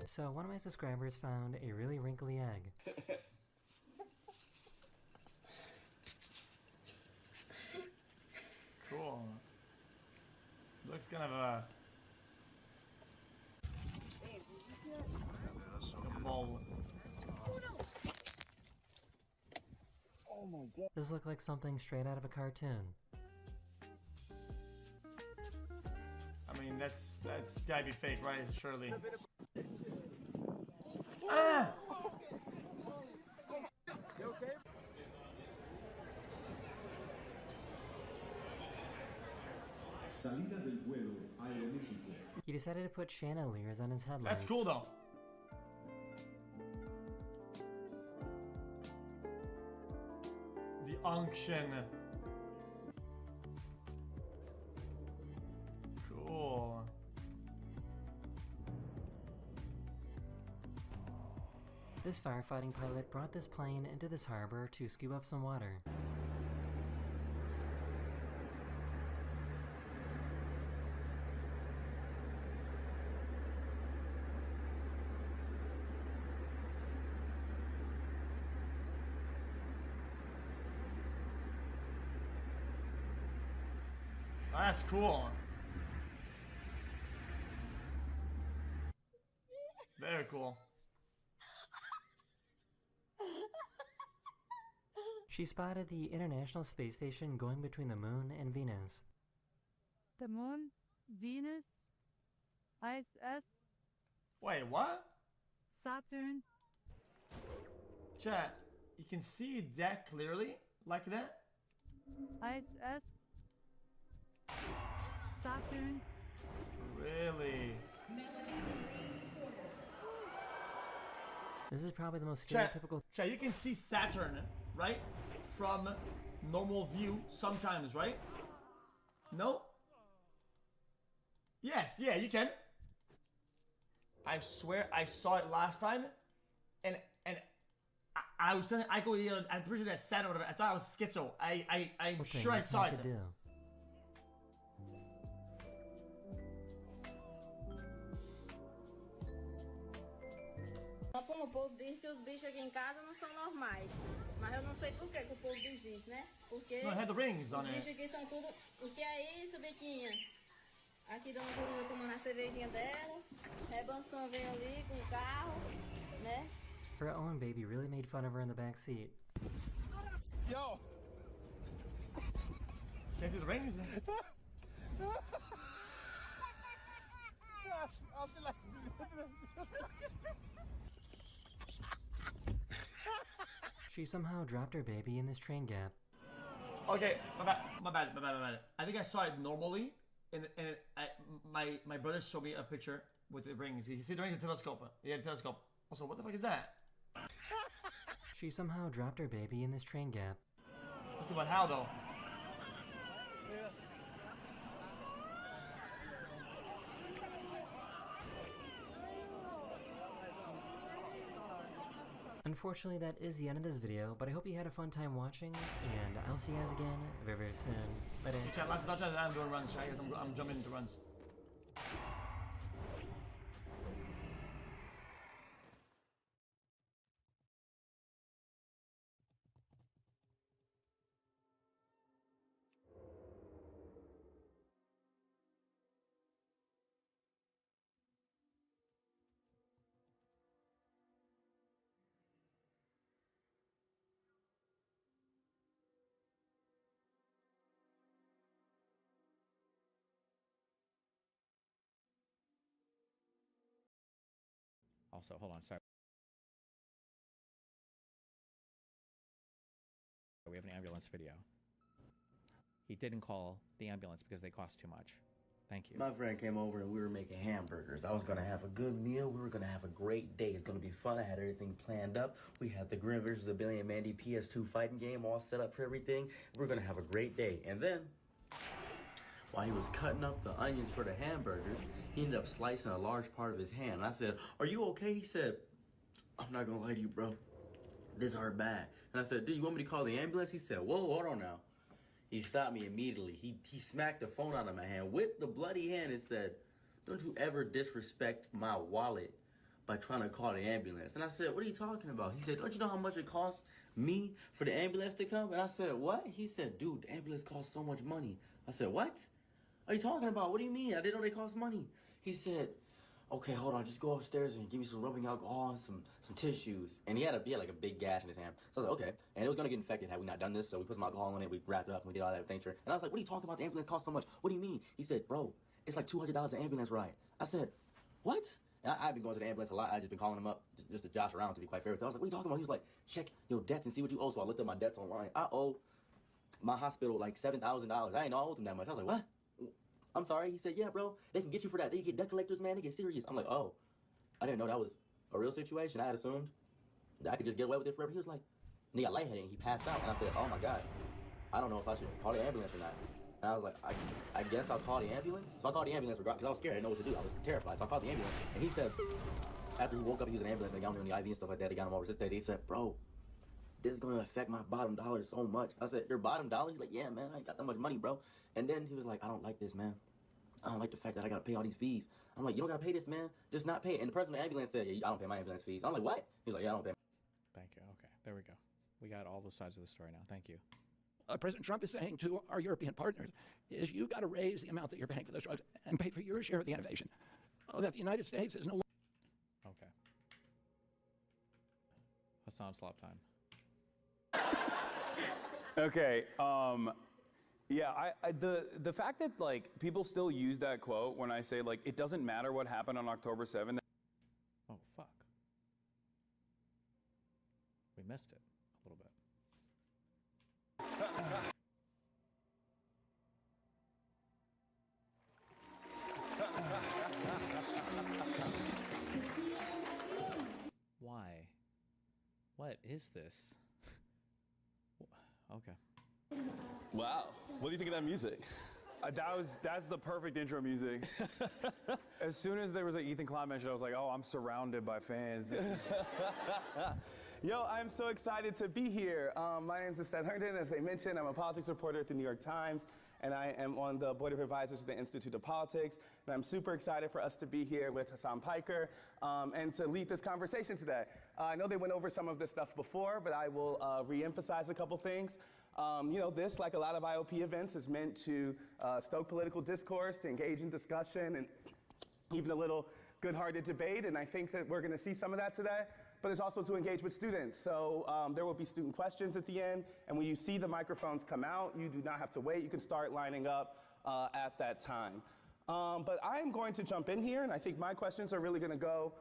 So one of my subscribers found a really wrinkly egg. Cool. Looks kind of a mole. Oh my god. This looked like something straight out of a cartoon. I mean, that's gotta be fake, right? Surely. Ah! You okay? Salida del vuelo Aeroméxico. He decided to put chandeliers on his headlights. That's cool though. The unction. Cool. This firefighting pilot brought this plane into this harbor to scoop up some water. Oh, that's cool. Very cool. She spotted the International Space Station going between the moon and Venus. The moon, Venus, ISS. Wait, what? Saturn. Chat, you can see that clearly? Like that? ISS. Saturn. Really? This is probably the most Chat, stereotypical. Chat, you can see Saturn, right? From normal view sometimes, right? No? Yes, yeah, you can. I swear I saw it last time, and I was telling Aiko, I'm pretty sure that's Saturn. Whatever. I thought I was schizo. I'm sure I saw it. Como o povo diz que os bichos aqui em casa não são normais. Mas eu não sei por que o povo diz isso, né? Porque No, it had the rings on os it. bichos aqui são tudo... O que é isso, Biquinha? Aqui Dona Coruja tomando a cervejinha dela. Rebanção vem ali com o carro, né? Her own baby really made fun of her in the back seat. Yo! Can't do the rings? She somehow dropped her baby in this train gap. Okay, my bad. I think I saw it normally, and my brother showed me a picture with the rings. You see the rings in the telescope. Yeah, the telescope. Also, what the fuck is that? She somehow dropped her baby in this train gap. Okay, but how though? Unfortunately, that is the end of this video, but I hope you had a fun time watching, and I'll see you guys again very, very soon. Bye. Chat, let's not try to doing runs, right? Because I'm jumping into runs. Also, hold on, sorry. We have an ambulance video. He didn't call the ambulance because they cost too much. Thank you. My friend came over and we were making hamburgers. I was gonna have a good meal. We were gonna have a great day. It's gonna be fun. I had everything planned up. We had the Grim vs. the Billy and Mandy PS2 fighting game all set up for everything. We're gonna have a great day. And then, while he was cutting up the onions for the hamburgers, he ended up slicing a large part of his hand. I said, "Are you okay?" He said, "I'm not gonna lie to you, bro. This hurt bad." And I said, "Dude, you want me to call the ambulance?" He said, "Whoa, hold on now." He stopped me immediately. He smacked the phone out of my hand with the bloody hand and said, "Don't you ever disrespect my wallet by trying to call the ambulance." And I said, "What are you talking about?" He said, "Don't you know how much it costs me for the ambulance to come?" And I said, "What?" He said, "Dude, the ambulance costs so much money." I said, "What are you talking about? What do you mean? I didn't know they cost money." He said, "Okay, hold on, just go upstairs and give me some rubbing alcohol and some tissues." And he had like a big gash in his hand. So I was like, okay. And it was gonna get infected had we not done this. So we put some alcohol in it, we wrapped it up, and we did all that thing. And I was like, "What are you talking about? The ambulance costs so much. What do you mean?" He said, "Bro, it's like $200 an ambulance ride." I said, "What?" And I've been going to the ambulance a lot. I've just been calling them up just to josh around, to be quite fair with him. I was like, "What are you talking about?" He was like, "Check your debts and see what you owe." So I looked at my debts online. I owe my hospital like $7,000. I ain't know I owed them that much. I was like, "What? I'm sorry." He said, "Yeah, bro, they can get you for that. They get debt collectors, man. They get serious." I'm like, "Oh, I didn't know that was a real situation. I had assumed that I could just get away with it forever." He was like, and he got lightheaded and he passed out. And I said, "Oh my God, I don't know if I should call the ambulance or not." And I was like, I guess I'll call the ambulance. So I called the ambulance because I was scared. I didn't know what to do. I was terrified. So I called the ambulance. And he said, after he woke up, he was an ambulance. They got him on the IV and stuff like that. They got him over resisted. He said, "Bro, this is going to affect my bottom dollar so much." I said, "Your bottom dollar?" He's like, "Yeah, man, I ain't got that much money, bro." And then he was like, "I don't like this, man. I don't like the fact that I got to pay all these fees." I'm like, "You don't got to pay this, man. Just not pay it." And the person in the ambulance said, "Yeah, I don't pay my ambulance fees." I'm like, "What?" He's like, "Yeah, I don't pay." Thank you. Okay, there we go. We got all the sides of the story now. Thank you. President Trump is saying to our European partners is you got to raise the amount that you're paying for those drugs and pay for your share of the innovation. That the United States is no longer. Okay. Hassan, slop time. Okay. Yeah, the fact that like people still use that quote when I say like it doesn't matter what happened on October 7th. Oh fuck. We missed it a little bit. Why? What is this? Okay. Wow. What do you think of that music? That's the perfect intro music. As soon as there was an Ethan Klein mention, I was like, "Oh, I'm surrounded by fans." Yo, I'm so excited to be here. My name is Instead Herndon. As they mentioned, I'm a politics reporter at the New York Times, and I am on the board of advisors of the Institute of Politics. And I'm super excited for us to be here with Hassan Piker and to lead this conversation today. I know they went over some of this stuff before, but I will re-emphasize a couple things. You know, this, like a lot of IOP events, is meant to stoke political discourse, to engage in discussion, and even a little good-hearted debate. And I think that we're going to see some of that today. But it's also to engage with students. So there will be student questions at the end. And when you see the microphones come out, you do not have to wait. You can start lining up at that time. But I am going to jump in here. And I think my questions are really going to go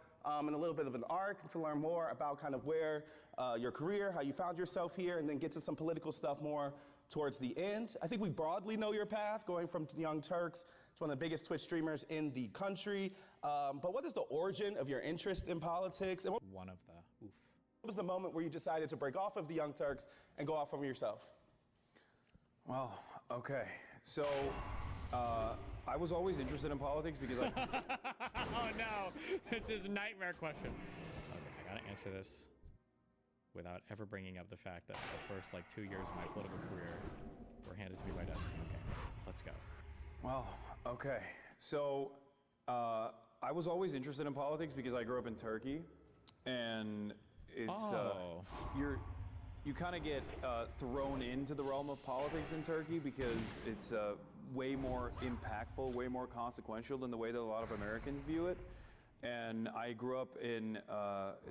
in a little bit of an arc to learn more about kind of where your career, how you found yourself here, and then get to some political stuff more towards the end. I think we broadly know your path, going from Young Turks to one of the biggest Twitch streamers in the country. But what is the origin of your interest in politics? And one of the, oof. What was the moment where you decided to break off of the Young Turks and go off from yourself? Well, okay. So I was always interested in politics because I... Oh no, it's his nightmare question. Okay, I gotta answer this without ever bringing up the fact that the first like 2 years of my political career were handed to me by destiny. Okay, let's go. Well, okay. So I was always interested in politics because I grew up in Turkey, and it's you kind of get thrown into the realm of politics in Turkey because it's way more impactful, way more consequential than the way that a lot of Americans view it. And I grew up in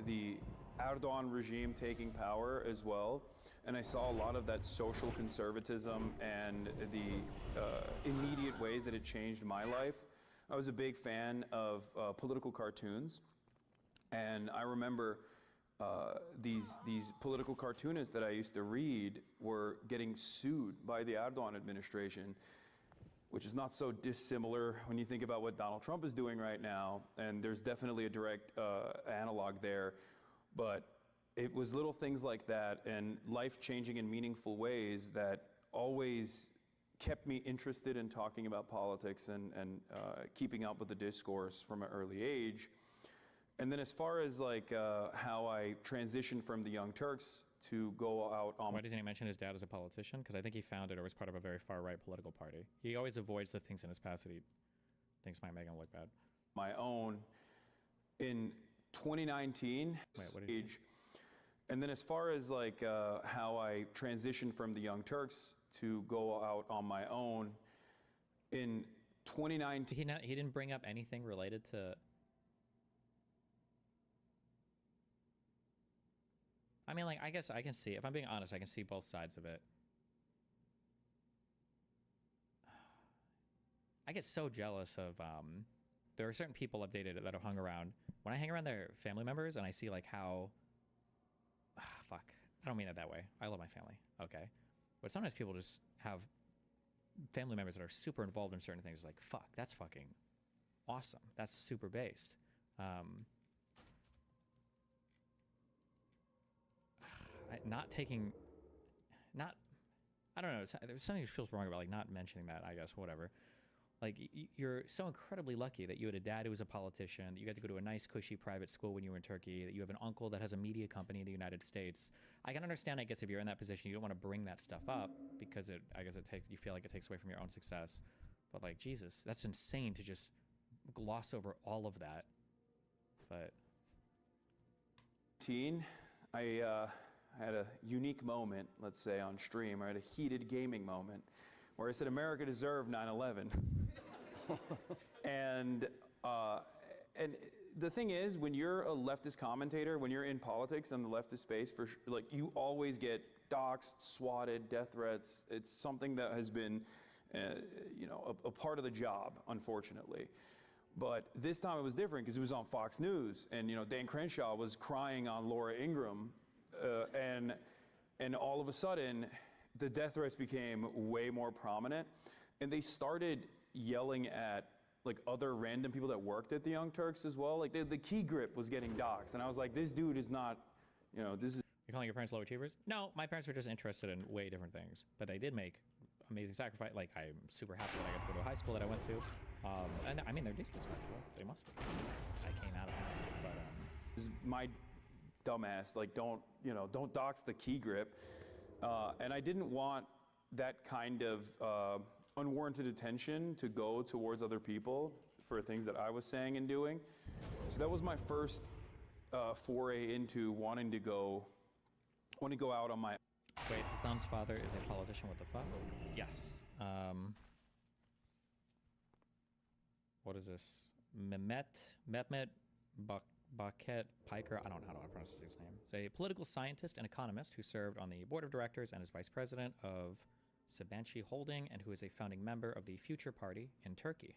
the Erdogan regime taking power as well. And I saw a lot of that social conservatism and the immediate ways that it changed my life. I was a big fan of political cartoons. And I remember these political cartoonists that I used to read were getting sued by the Erdogan administration, which is not so dissimilar when you think about what Donald Trump is doing right now. And there's definitely a direct analog there. But it was little things like that and life-changing and meaningful ways that always kept me interested in talking about politics and keeping up with the discourse from an early age. And then as far as like how I transitioned from the Young Turks to go out on. Why doesn't he mention his dad as a politician? Because I think he founded or was part of a very far-right political party. He always avoids the things in his past that he thinks might make him look bad. My own in 2019. Wait, what did you say? And then as far as like how I transitioned from the Young Turks to go out on my own in 2019. He didn't bring up anything related to. I mean, like, I guess I can see, if I'm being honest, I can see both sides of it. I get so jealous of, there are certain people I've dated that have hung around. When I hang around their family members and I see, like, how, fuck, I don't mean it that way. I love my family, okay? But sometimes people just have family members that are super involved in certain things. Like, fuck, that's fucking awesome. That's super based. I don't know, there's something that feels wrong about, like, not mentioning that, I guess, whatever. Like, you're so incredibly lucky that you had a dad who was a politician, that you got to go to a nice, cushy private school when you were in Turkey, that you have an uncle that has a media company in the United States. I can understand, I guess, if you're in that position, you don't want to bring that stuff up because you feel like it takes away from your own success. But, like, Jesus, that's insane to just gloss over all of that. But I had a unique moment, let's say, on stream. I had a heated gaming moment where I said America deserved 9/11. And the thing is, when you're a leftist commentator, when you're in politics and the leftist space, like, you always get doxxed, swatted, death threats. It's something that has been, a part of the job, unfortunately. But this time it was different because it was on Fox News, and Dan Crenshaw was crying on Laura Ingraham, and all of a sudden, the death threats became way more prominent, and they started yelling at, like, other random people that worked at the Young Turks as well. Like, the key grip was getting doxxed, and I was like, this dude is not, this is. You're calling your parents low achievers? No, my parents were just interested in way different things, but they did make amazing sacrifice. Like, I'm super happy that I got to go to a high school that I went to, and I mean, they're decent smart people. They must be. I came out of it, but this is my dumbass. Like, don't dox the key grip. And I didn't want that kind of unwarranted attention to go towards other people for things that I was saying and doing. So that was my first foray into wanting to go out on my. Wait, Hassan's father is a politician. What the fuck? Yes. What is this? Mehmet Baket Piker, I don't know how to pronounce his name. He's a political scientist and economist who served on the board of directors and is vice president of Sabancı Holding, and who is a founding member of the Future Party in Turkey.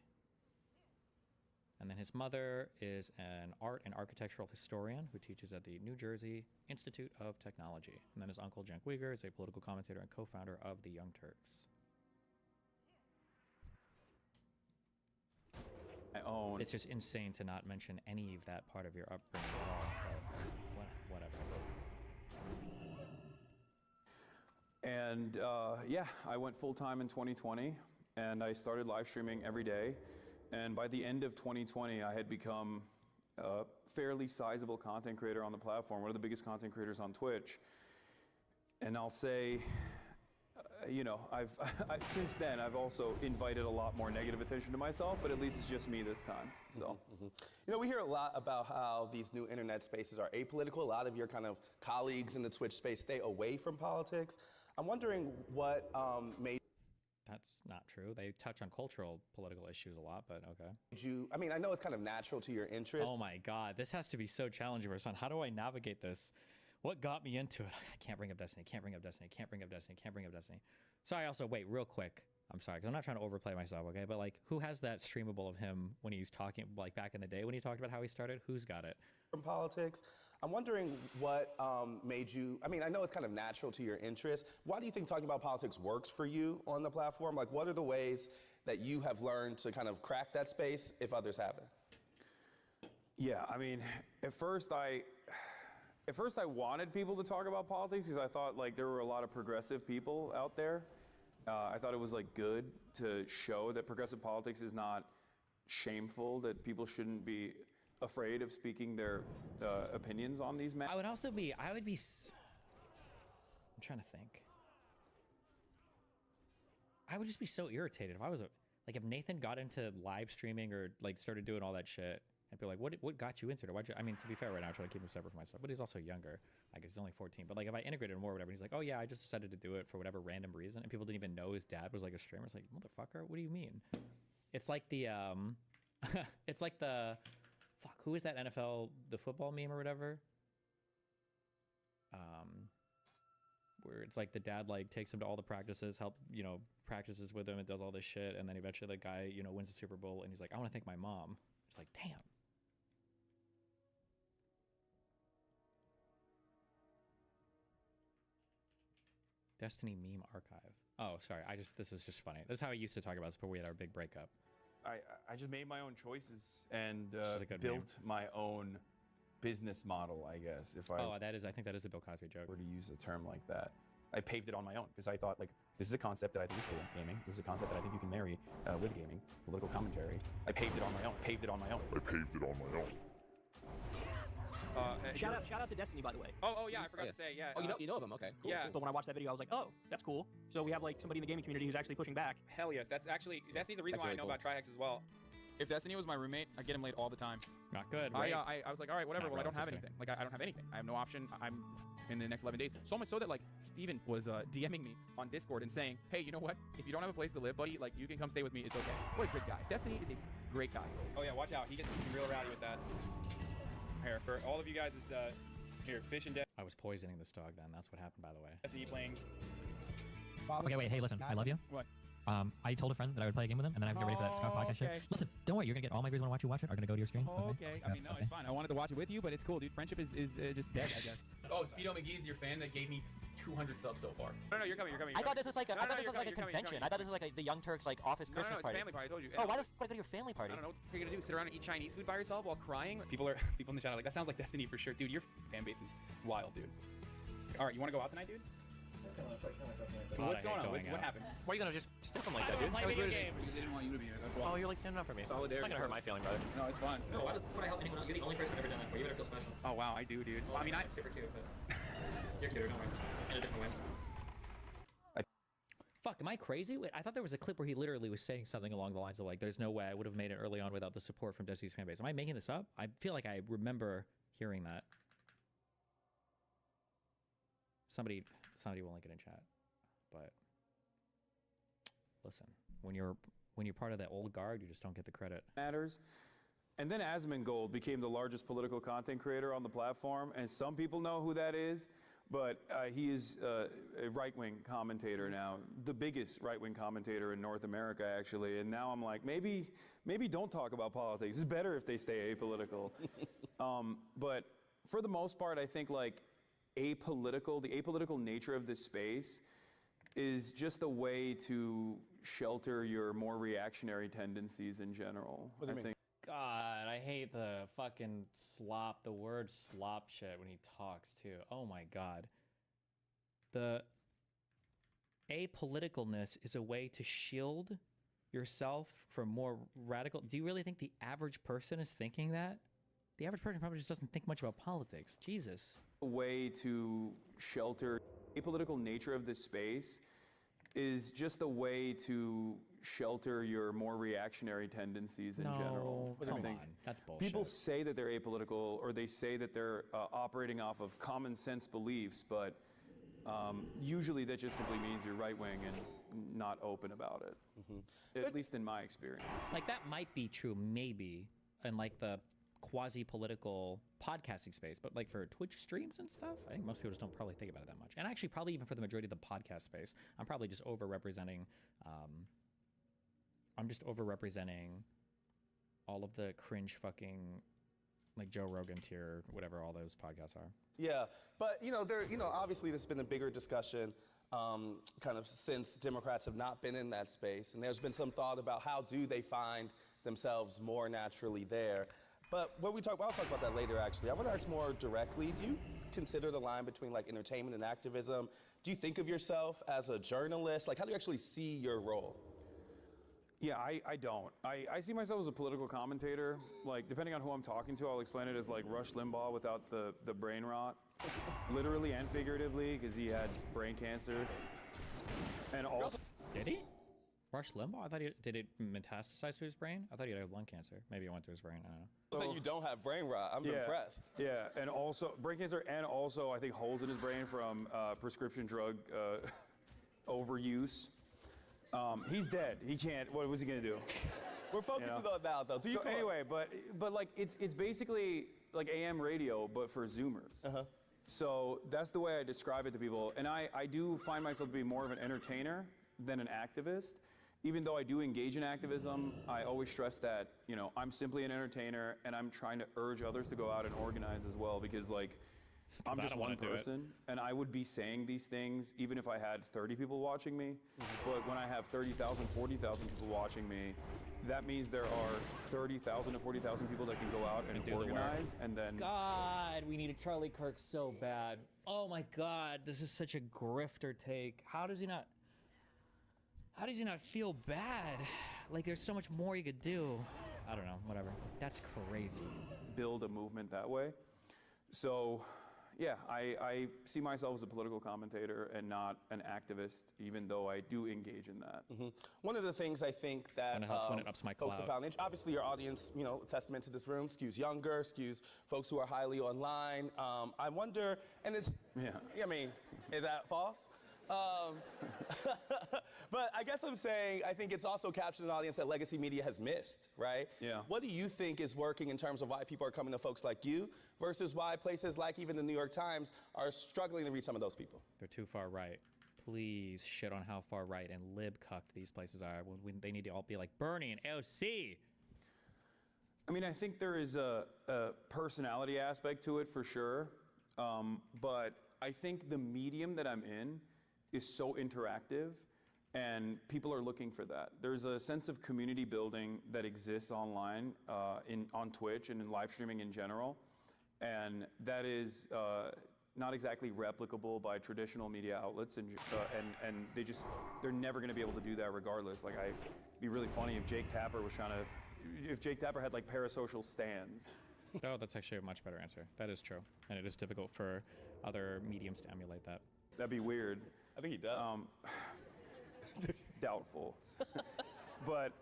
And then his mother is an art and architectural historian who teaches at the New Jersey Institute of Technology. And then his uncle, Cenk Uygur, is a political commentator and co-founder of the Young Turks. It's just insane to not mention any of that part of your upbringing at all, but whatever. And I went full-time in 2020, and I started live streaming every day. And by the end of 2020, I had become a fairly sizable content creator on the platform, one of the biggest content creators on Twitch. And I'll say, I've since then, I've also invited a lot more negative attention to myself, but at least it's just me this time, so. We hear a lot about how these new internet spaces are apolitical. A lot of your kind of colleagues in the Twitch space stay away from politics. I'm wondering what made. That's not true. They touch on cultural, political issues a lot, but okay. I mean, I know it's kind of natural to your interest. Oh my God, this has to be so challenging for son. How do I navigate this? What got me into it? I can't bring up Destiny, can't bring up Destiny, can't bring up Destiny, can't bring up Destiny. Sorry, also, wait, real quick. I'm sorry, because I'm not trying to overplay myself, okay? But, like, who has that streamable of him when he was talking, like, back in the day when he talked about how he started? Who's got it? From politics. I'm wondering what made you, I mean, I know it's kind of natural to your interest. Why do you think talking about politics works for you on the platform? Like, what are the ways that you have learned to kind of crack that space if others haven't? Yeah, I mean, at first I wanted people to talk about politics because I thought, like, there were a lot of progressive people out there. I thought it was, like, good to show that progressive politics is not shameful, that people shouldn't be afraid of speaking their opinions on these matters. I would be I'm trying to think. I would just be so irritated if I was like if Nathan got into live streaming or like started doing all that shit. I'd be like, what got you into it? I mean, to be fair, right now I try to keep him separate from my stuff, but he's also younger. I guess he's only 14. But like, if I integrated more or whatever, and he's like, oh yeah, I just decided to do it for whatever random reason, and people didn't even know his dad was like a streamer. It's like, motherfucker, what do you mean? It's like the it's like the fuck. Who is that NFL the football meme or whatever? Where it's like the dad like takes him to all the practices, practices with him and does all this shit, and then eventually the guy wins the Super Bowl, and he's like, I want to thank my mom. It's like, damn. Destiny meme archive. Oh, sorry. This is just funny. This is how I used to talk about this before we had our big breakup. I just made my own choices and built meme. my own business model, I guess. If I I think that is a Bill Cosby joke. Were to use a term like that, I paved it on my own because I thought like this is a concept that I think is cool. Gaming. This is a concept that I think you can marry with gaming. Political commentary. I paved it on my own. Shout out to Destiny, by the way. Oh yeah, I forgot to say, yeah. Oh, you know of him? Okay, cool. Yeah. But when I watched that video, I was like, oh, that's cool. So we have like somebody in the gaming community who's actually pushing back. Hell yes, Destiny's the reason why I know about Trihex as well. If Destiny was my roommate, I'd get him laid all the time. Not good, right? I was like, all right, whatever. Well, I don't have just anything. Like, I don't have anything. I have no option. I'm in the next 11 days. So much so that, like, Steven was DMing me on Discord and saying, hey, you know what? If you don't have a place to live, buddy, like, you can come stay with me. It's okay. What a good guy. Destiny is a great guy. Oh, yeah, watch out. He gets real rowdy with that. Here, for all of you guys, is here, Fish and Death. I was poisoning this dog then. That's what happened, by the way. Destiny playing. Okay, wait, hey, listen, I love you. What? I told a friend that I would play a game with him, and then I have to get ready for that Scott podcast shit. Listen, don't worry, you're gonna get all my viewers want to watch it are gonna go to your screen. Okay. I mean, no, it's fine. I wanted to watch it with you, but it's cool, dude. Friendship is just dead, I guess. Oh, Speedo McGee's your fan that gave me 200 subs so far. No, you're coming. I thought this was like a convention. I thought this was like the Young Turks like office Christmas party. Family party. I told you. Oh, why the fuck would I go to your family party? I don't know what you're gonna do. Sit around and eat Chinese food by yourself while crying. People in the chat are like, that sounds like Destiny for sure, dude. Your fan base is wild, dude. All right, you want to go out tonight, dude? What's going on? What happened? Why are you gonna just stick them like that, dude? I don't play video games. They didn't want you to be here. That's why. Oh, you're like standing up for me. Solidarity. It's not gonna hurt my feeling, brother. No, it's fine. No, why would I help anyone else? You're the only person who's ever done that for you. You better feel special. Oh wow, I do, dude. Well, I mean, I'm super cute, but you're cuter. Don't worry. In a different way. Fuck, am I crazy? Wait, I thought there was a clip where he literally was saying something along the lines of like, there's no way I would have made it early on without the support from Destiny's fan base. Am I making this up? I feel like I remember hearing that. Somebody will link it in chat. But listen, when you're part of that old guard, you just don't get the credit. Matters. And then Asmongold became the largest political content creator on the platform, and some people know who that is, but he is a right-wing commentator now, the biggest right-wing commentator in North America, actually. And now I'm like, maybe don't talk about politics. It's better if they stay apolitical. But for the most part, I think like the apolitical nature of this space is just a way to shelter your more reactionary tendencies in general. What do you mean? God, I hate the fucking the word slop shit when he talks too. Oh my God. The apoliticalness is a way to shield yourself from more radical. Do you really think the average person is thinking that? The average person probably just doesn't think much about politics. Jesus. A way to shelter the apolitical nature of this space is just a way to shelter your more reactionary tendencies in general. Come on, that's bullshit. People say that they're apolitical, or they say that they're operating off of common sense beliefs, but usually that just simply means you're right-wing and not open about it, at least in my experience. Like that might be true maybe in like the quasi-political podcasting space, but like for Twitch streams and stuff, I think most people just don't probably think about it that much. And actually probably even for the majority of the podcast space, I'm probably just overrepresenting all of the cringe fucking like Joe Rogan tier, whatever all those podcasts are. Yeah, but obviously there's been a bigger discussion kind of since Democrats have not been in that space, and there's been some thought about how do they find themselves more naturally there. But I'll talk about that later, actually. I want to ask more directly, do you consider the line between like entertainment and activism? Do you think of yourself as a journalist? Like, how do you actually see your role? Yeah, I don't. I see myself as a political commentator. Like, depending on who I'm talking to, I'll explain it as like Rush Limbaugh without the brain rot. Literally and figuratively, because he had brain cancer. And also... Did he? Rush Limbaugh? I thought did it metastasize to his brain? I thought he had lung cancer. Maybe it went to his brain. I don't know. So you don't have brain rot. I'm impressed. Yeah, and also brain cancer, and also I think holes in his brain from prescription drug overuse. He's dead. He can't. What was he gonna do? We're focusing on that though. So anyway, but like it's basically like AM radio, but for Zoomers. So that's the way I describe it to people. And I do find myself to be more of an entertainer than an activist. Even though I do engage in activism, I always stress that, you know, I'm simply an entertainer, and I'm trying to urge others to go out and organize as well, because like, I'm just one person, and I would be saying these things even if I had 30 people watching me. But when I have 30,000, 40,000 people watching me, that means there are 30,000 to 40,000 people that can go out and organize, and then... God, we need a Charlie Kirk so bad. Oh my God, this is such a grifter take. How does he not feel bad? Like, there's so much more you could do. I don't know, whatever. That's crazy. Build a movement that way. So, yeah, I see myself as a political commentator and not an activist, even though I do engage in that. One of the things I think that when it ups my folks have clout. found, obviously your audience, you know, testament to this room, skews younger, skews folks who are highly online. I wonder, and it's, I mean, is that false? But I guess I'm saying I think it's also captured an audience that legacy media has missed, right? Yeah. What do you think is working in terms of why people are coming to folks like you versus why places like even the New York Times are struggling to reach some of those people? They're too far right. Please shit on how far right and lib-cucked these places are. When they need to all be like Bernie and AOC. I mean, I think there is a personality aspect to it for sure, but I think the medium that I'm in is so interactive, and people are looking for that. There's a sense of community building that exists online, on Twitch and in live streaming in general, and that is not exactly replicable by traditional media outlets, and they're never going to be able to do that regardless. Like, it'd be really funny if Jake Tapper had like parasocial stands. Oh, that's actually a much better answer. That is true, and it is difficult for other mediums to emulate that. That'd be weird. I think he does. Doubtful. But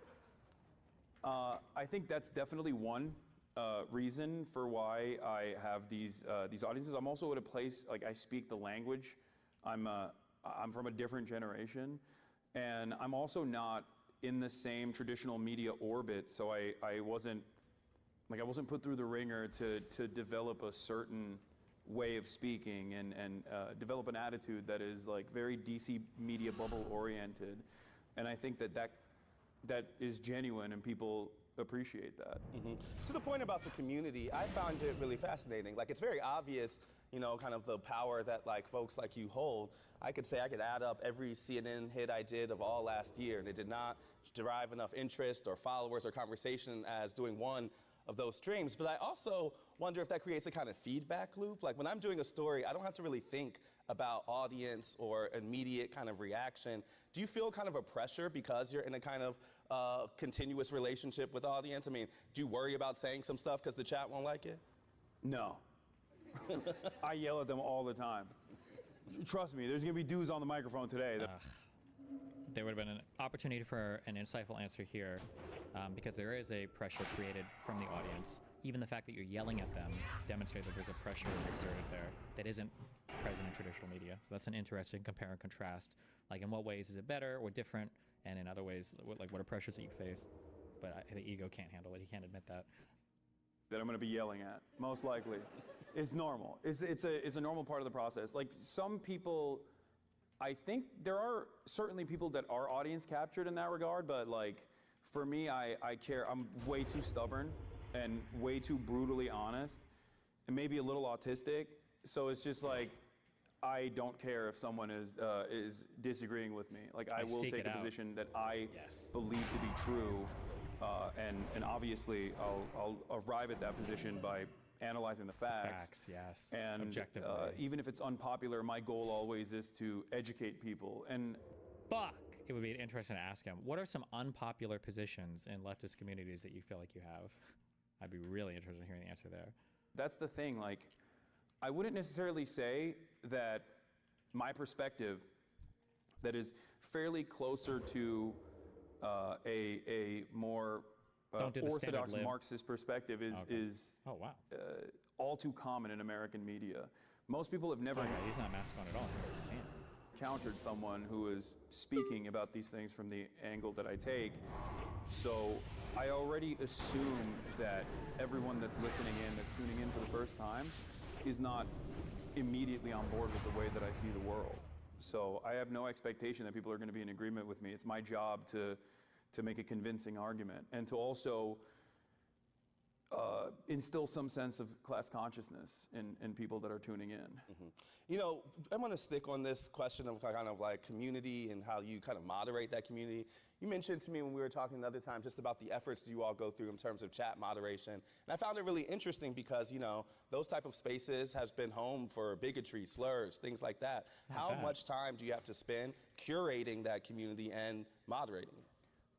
I think that's definitely one reason for why I have these audiences. I'm also at a place, like, I speak the language. I'm from a different generation, and I'm also not in the same traditional media orbit, so I wasn't put through the ringer to develop a certain way of speaking and develop an attitude that is like very DC media bubble oriented, and I think that is genuine and people appreciate that. To the point about the community, I found it really fascinating. Like, it's very obvious, you know, kind of the power that like folks like you hold. I could say I could add up every CNN hit I did of all last year, and it did not derive enough interest or followers or conversation as doing one of those streams. But I also wonder if that creates a kind of feedback loop. Like, when I'm doing a story, I don't have to really think about audience or immediate kind of reaction. Do you feel kind of a pressure because you're in a kind of continuous relationship with audience? I mean, do you worry about saying some stuff because the chat won't like it? No. I yell at them all the time. Trust me, there's gonna be dudes on the microphone today. There would have been an opportunity for an insightful answer here, because there is a pressure created from the audience. Even the fact that you're yelling at them demonstrates that there's a pressure exerted there that isn't present in traditional media. So that's an interesting compare and contrast. Like, in what ways is it better or different, and in other ways, what are pressures that you face? But the ego can't handle it. He can't admit that. That I'm going to be yelling at, most likely. It's normal. It's a normal part of the process. Like, some people, I think there are certainly people that are audience captured in that regard, but like, for me, I care. I'm way too stubborn and way too brutally honest and maybe a little autistic. So it's just like, I don't care if someone is disagreeing with me. Like, I will take a position that I believe to be true, and obviously I'll arrive at that position by analyzing the facts. Yes. And objectively. even if it's unpopular, my goal always is to educate people. And fuck. it would be interesting to ask him, what are some unpopular positions in leftist communities that you feel like you have? I'd be really interested in hearing the answer there. That's the thing. Like, I wouldn't necessarily say that my perspective that is fairly closer to a more orthodox Marxist perspective is oh wow all too common in American media. Most people have never he's not masked on at all. Encountered someone who is speaking about these things from the angle that I take. So I already assume that everyone that's listening in, that's tuning in for the first time, is not immediately on board with the way that I see the world. So I have no expectation that people are going to be in agreement with me. It's my job to make a convincing argument and to also instill some sense of class consciousness in people that are tuning in. Mm-hmm. You know, I want to stick on this question of kind of like community and how you kind of moderate that community. You mentioned to me when we were talking the other time just about the efforts you all go through in terms of chat moderation. And I found it really interesting because, you know, those type of spaces has been home for bigotry, slurs, things like that. How much time do you have to spend curating that community and moderating it?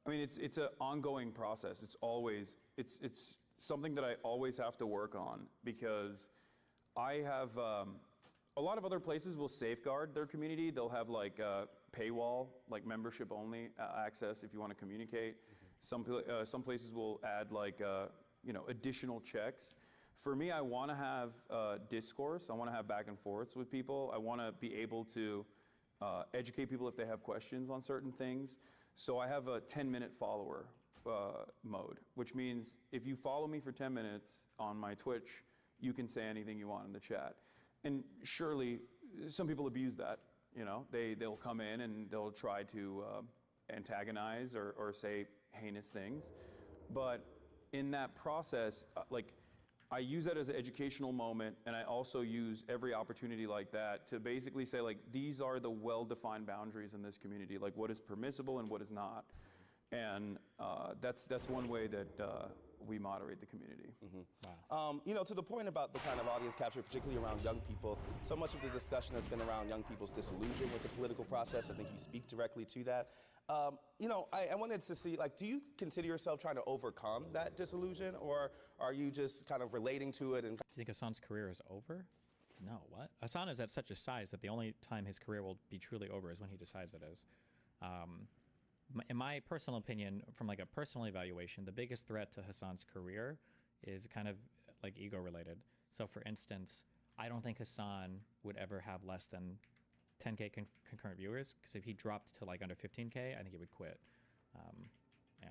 I mean, it's an ongoing process. It's always, it's something that I always have to work on because I have, a lot of other places will safeguard their community. They'll have like a paywall, like membership only access if you want to communicate. Some places will add like, you know, additional checks. For me, I want to have discourse. I want to have back and forths with people. I want to be able to educate people if they have questions on certain things. So I have a 10-minute follower mode, which means if you follow me for 10 minutes on my Twitch, you can say anything you want in the chat. And surely some people abuse that, you know, they'll come in and they'll try to antagonize or say heinous things. But in that process, like, I use that as an educational moment, and I also use every opportunity like that to basically say, like, these are the well-defined boundaries in this community, like what is permissible and what is not. And that's one way that we moderate the community. Mm-hmm. Wow. You know, to the point about the kind of audience capture, particularly around young people, so much of the discussion has been around young people's disillusion with the political process. I think you speak directly to that. You know, I wanted to see, like, do you consider yourself trying to overcome that disillusion, or are you just kind of relating to it? And do you think Hassan's career is over? No, what? Hassan is at such a size that the only time his career will be truly over is when he decides it is. In my personal opinion, from like a personal evaluation, the biggest threat to Hassan's career is kind of like ego related. So for instance, I don't think Hassan would ever have less than 10K concurrent viewers, because if he dropped to like under 15K, I think he would quit. Yeah.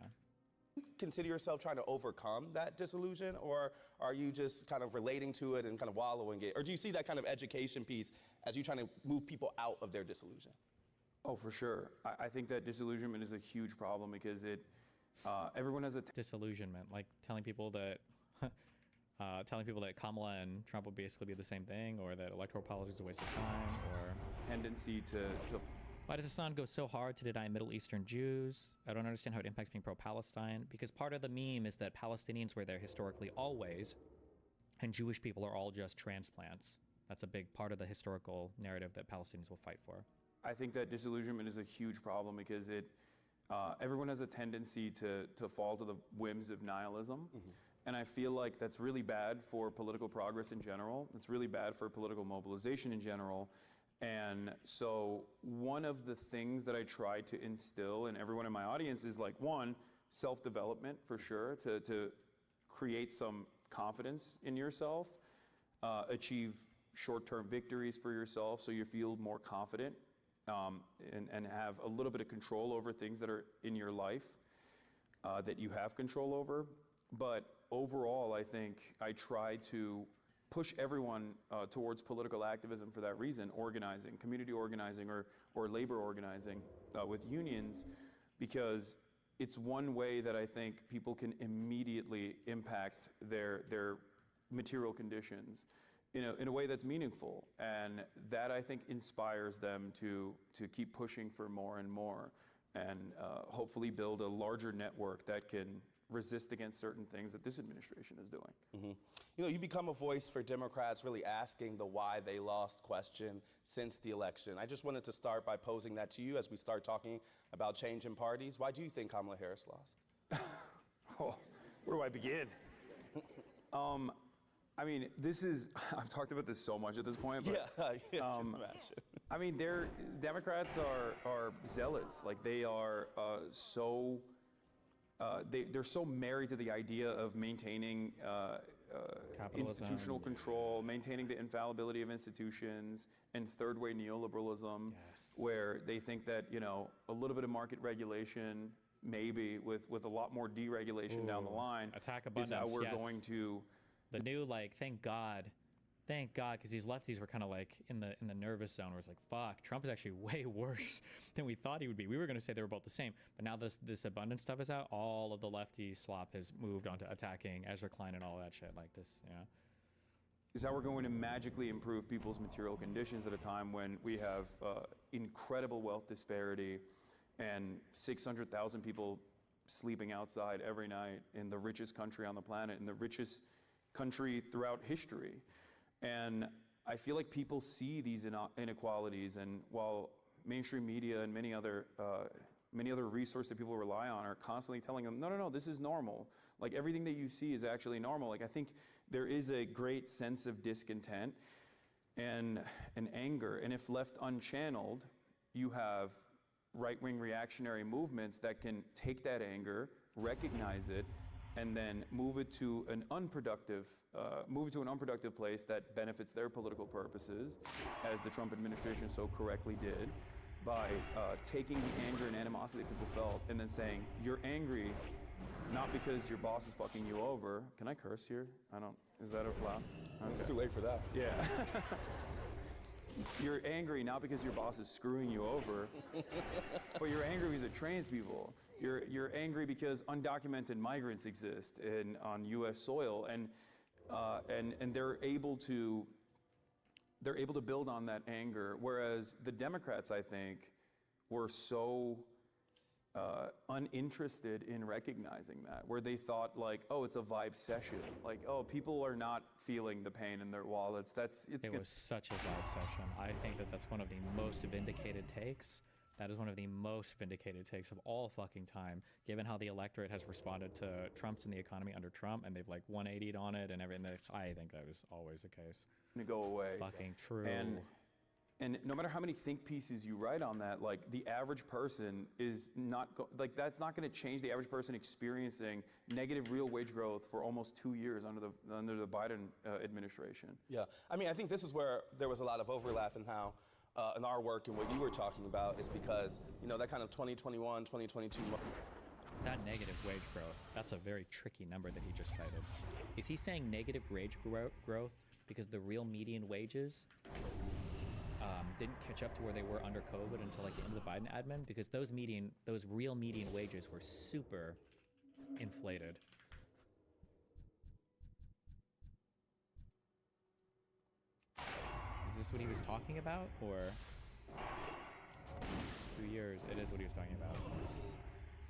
Consider yourself trying to overcome that disillusion, or are you just kind of relating to it and kind of wallowing it? Or do you see that kind of education piece as you trying to move people out of their disillusion? Oh, for sure. I think that disillusionment is a huge problem because it, everyone has a disillusionment, like telling people that Kamala and Trump will basically be the same thing, or that electoral politics is a waste of time, or tendency to. Why does Hassan go so hard to deny Middle Eastern Jews? I don't understand how it impacts being pro-Palestine, because part of the meme is that Palestinians were there historically always, and Jewish people are all just transplants. That's a big part of the historical narrative that Palestinians will fight for. I think that disillusionment is a huge problem because it, everyone has a tendency to fall to the whims of nihilism. Mm-hmm. And I feel like that's really bad for political progress in general. It's really bad for political mobilization in general. And so one of the things that I try to instill in everyone in my audience is, like, one, self-development for sure, to create some confidence in yourself, achieve short-term victories for yourself so you feel more confident. And have a little bit of control over things that are in your life that you have control over. But overall, I think I try to push everyone towards political activism for that reason, organizing, community organizing, or labor organizing with unions, because it's one way that I think people can immediately impact their material conditions in a way that's meaningful, and that I think inspires them to keep pushing for more and more, and hopefully build a larger network that can resist against certain things that this administration is doing. Mm-hmm. You know, you become a voice for Democrats really asking the why they lost question since the election. I just wanted to start by posing that to you as we start talking about change in parties. Why do you think Kamala Harris lost? Oh, where do I begin? I mean, I've talked about this so much at this point, but I mean, Democrats are zealots. Like they are they're so married to the idea of maintaining institutional control, maintaining the infallibility of institutions, and third-way neoliberalism, where they think that, you know, a little bit of market regulation, maybe with a lot more deregulation down the line, attack is how abundance, we're going to. The new, like, thank God, because these lefties were kind of like in the nervous zone where it's like, fuck, Trump is actually way worse than we thought he would be. We were going to say they were both the same, but now this abundance stuff is out. All of the lefty slop has moved on to attacking Ezra Klein and all that shit like this. Yeah, is how we're going to magically improve people's material conditions at a time when we have incredible wealth disparity and 600,000 people sleeping outside every night in the richest country on the planet, in the richest country throughout history. And I feel like people see these inequalities, and while mainstream media and many other resources that people rely on are constantly telling them, no, this is normal. Like everything that you see is actually normal. Like I think there is a great sense of discontent and anger, and if left unchanneled, you have right-wing reactionary movements that can take that anger, recognize it, and then move it to an unproductive place that benefits their political purposes, as the Trump administration so correctly did, by taking the anger and animosity that people felt and then saying, you're angry not because your boss is fucking you over. Can I curse here? Is that allowed? Okay. It's too late for that. Yeah. You're angry not because your boss is screwing you over, but you're angry because it trains people. You're angry because undocumented migrants exist on U.S. soil, and they're able to build on that anger. Whereas the Democrats, I think, were so uninterested in recognizing that, where they thought like, oh, it's a vibe session. Like, oh, people are not feeling the pain in their wallets. It was such a vibe session. I think that's one of the most vindicated takes. That is one of the most vindicated takes of all fucking time, given how the electorate has responded to Trump's and the economy under Trump, and they've like 180'd on it and everything. I think that was always the case. To go away. Fucking true. And no matter how many think pieces you write on that, like the average person is not that's not going to change the average person experiencing negative real wage growth for almost 2 years under the Biden administration. Yeah, I mean, I think this is where there was a lot of overlap in how. In our work and what you were talking about is because, you know, that kind of 2021, 2022. That negative wage growth, that's a very tricky number that he just cited. Is he saying negative wage growth because the real median wages didn't catch up to where they were under COVID until like the end of the Biden admin? Because those real median wages were super inflated. Is this what he was talking about, or 2 years? It is what he was talking about.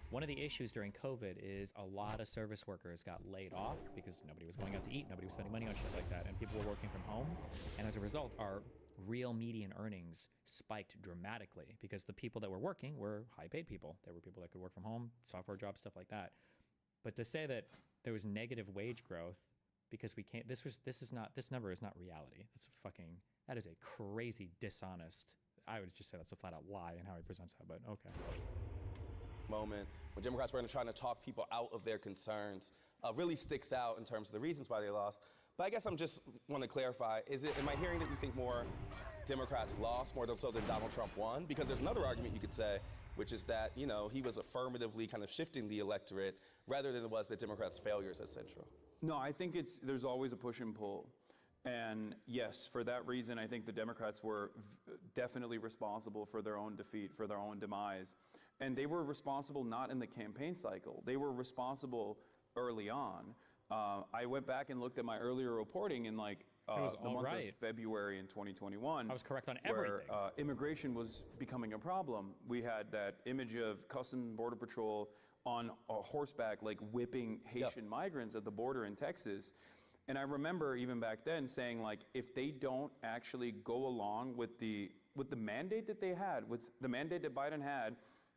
One of the issues during COVID is a lot of service workers got laid off because nobody was going out to eat, nobody was spending money on shit like that, and people were working from home. And as a result, our real median earnings spiked dramatically because the people that were working were high-paid people. There were people that could work from home, software jobs, stuff like that. But to say that there was negative wage growth because we can't, this number is not reality. That is a crazy dishonest. I would just say that's a flat out lie in how he presents that, but okay. Moment when Democrats were trying to talk people out of their concerns really sticks out in terms of the reasons why they lost. But I guess I'm just want to clarify, am I hearing that you think more Democrats lost more so than Donald Trump won? Because there's another argument you could say, which is that, you know, he was affirmatively kind of shifting the electorate rather than it was the Democrats' failures at Central. No, I think there's always a push and pull. And yes, for that reason, I think the Democrats were definitely responsible for their own defeat, for their own demise. And they were responsible not in the campaign cycle. They were responsible early on. I went back and looked at my earlier reporting in the month of February in 2021. I was correct on everything. Where immigration was becoming a problem. We had that image of Customs and Border Patrol on a horseback, like whipping Haitian migrants at the border in Texas. And I remember even back then saying, like, if they don't actually go along with the mandate that they had, with the mandate that Biden had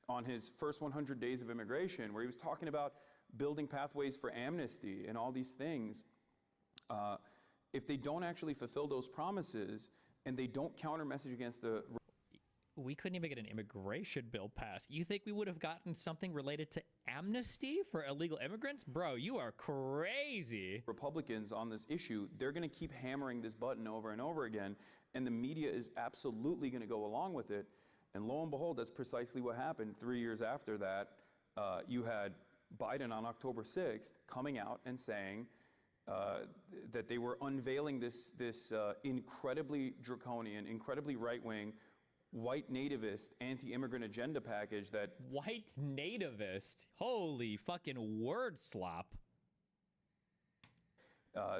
on his first 100 days of immigration, where he was talking about building pathways for amnesty and all these things, if they don't actually fulfill those promises and they don't counter message against the... We couldn't even get an immigration bill passed. You think we would have gotten something related to amnesty for illegal immigrants? Bro, you are crazy. Republicans on this issue, they're going to keep hammering this button over and over again, and the media is absolutely going to go along with it. And lo and behold, that's precisely what happened. 3 years after that, you had Biden on October 6th coming out and saying that they were unveiling this incredibly draconian, incredibly right-wing, white nativist, anti-immigrant agenda package that... White nativist? Holy fucking word slop.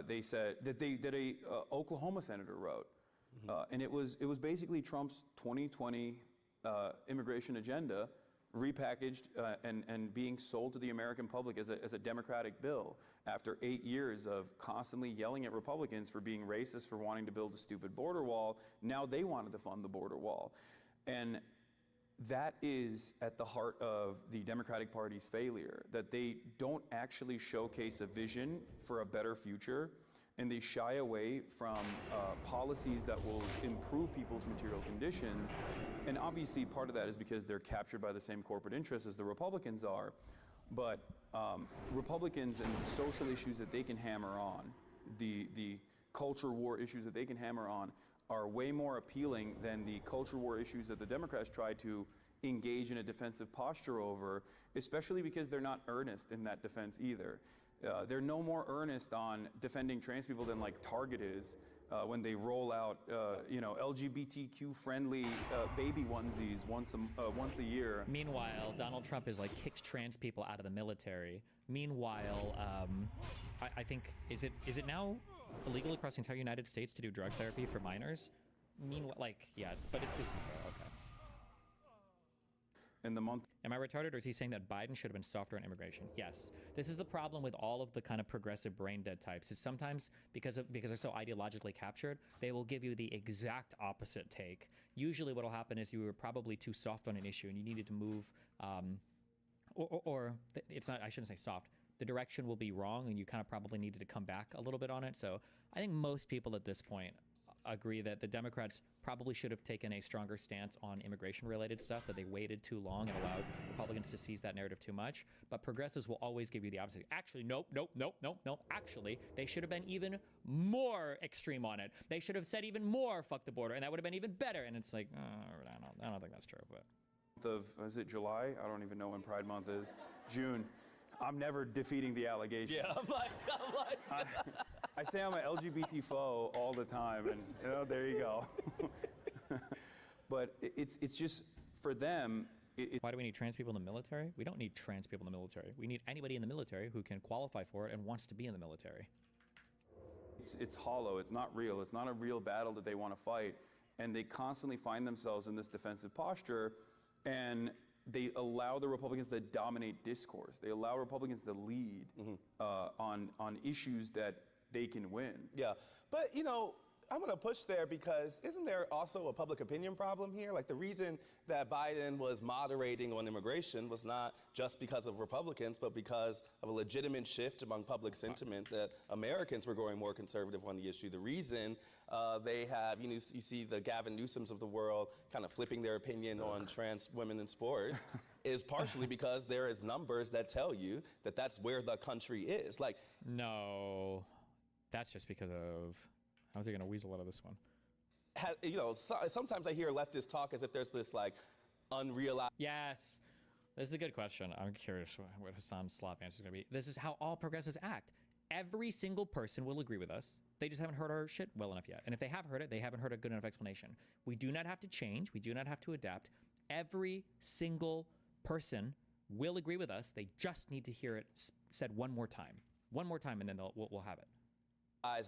They said that a Oklahoma senator wrote. And it was basically Trump's 2020 immigration agenda repackaged and being sold to the American public as a Democratic bill after 8 years of constantly yelling at Republicans for being racist, for wanting to build a stupid border wall. Now they wanted to fund the border wall. And that is at the heart of the Democratic Party's failure, that they don't actually showcase a vision for a better future, and they shy away from policies that will improve people's material conditions. And obviously part of that is because they're captured by the same corporate interests as the Republicans are. But Republicans and the social issues that they can hammer on, the culture war issues that they can hammer on, are way more appealing than the culture war issues that the Democrats try to engage in a defensive posture over, especially because they're not earnest in that defense either. They're no more earnest on defending trans people than like Target is when they roll out, LGBTQ-friendly baby onesies once a year. Meanwhile, Donald Trump is like kicks trans people out of the military. Meanwhile, I think is it now illegal across the entire United States to do drug therapy for minors? Meanwhile, like yes, but it's just okay. In the month. Am I retarded, or is he saying that Biden should have been softer on immigration? Yes. This is the problem with all of the kind of progressive brain dead types, is sometimes because they're so ideologically captured, they will give you the exact opposite take. Usually what will happen is you were probably too soft on an issue and you needed to move, it's not, I shouldn't say soft. The direction will be wrong and you kind of probably needed to come back a little bit on it. So I think most people at this point agree that the Democrats probably should have taken a stronger stance on immigration-related stuff, that they waited too long and allowed Republicans to seize that narrative too much. But progressives will always give you the opposite. Actually, nope. Actually, they should have been even more extreme on it. They should have said even more, fuck the border, and that would have been even better. And it's like, I don't think that's true, but... Is it July? I don't even know when Pride Month is. June. I'm never defeating the allegation. Yeah, I'm like. I say I'm an LGBT foe all the time, and there you go. But it's just for them. Why do we need trans people in the military? We don't need trans people in the military. We need anybody in the military who can qualify for it and wants to be in the military. It's hollow. It's not real. It's not a real battle that they want to fight, and they constantly find themselves in this defensive posture, and they allow the Republicans to dominate discourse. They allow Republicans to lead on issues that they can win. Yeah, but I'm going to push there because isn't there also a public opinion problem here? Like the reason that Biden was moderating on immigration was not just because of Republicans, but because of a legitimate shift among public sentiment that Americans were growing more conservative on the issue. The reason they have, you see the Gavin Newsoms of the world kind of flipping their opinion on trans women in sports is partially because there is numbers that tell you that that's where the country is. Like, no, that's just because of... How's he going to weasel out of this one? Sometimes I hear leftists talk as if there's this like unrealized. Yes, this is a good question. I'm curious what Hassan's slop answer is going to be. This is how all progressives act. Every single person will agree with us. They just haven't heard our shit well enough yet. And if they have heard it, they haven't heard a good enough explanation. We do not have to change. We do not have to adapt. Every single person will agree with us. They just need to hear it said one more time. One more time, and then we'll have it.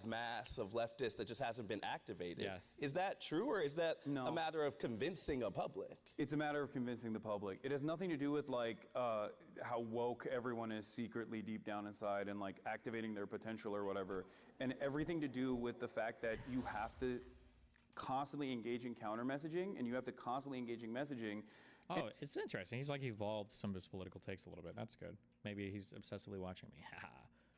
mass of leftists that just hasn't been activated. Yes. Is that true, or is that a matter of convincing a public? It's a matter of convincing the public. It has nothing to do with like how woke everyone is secretly deep down inside and like activating their potential or whatever, and everything to do with the fact that you have to constantly engage in counter messaging, and you have to constantly engage in messaging. Oh, it's interesting. He's like evolved some of his political takes a little bit. That's good. Maybe he's obsessively watching me.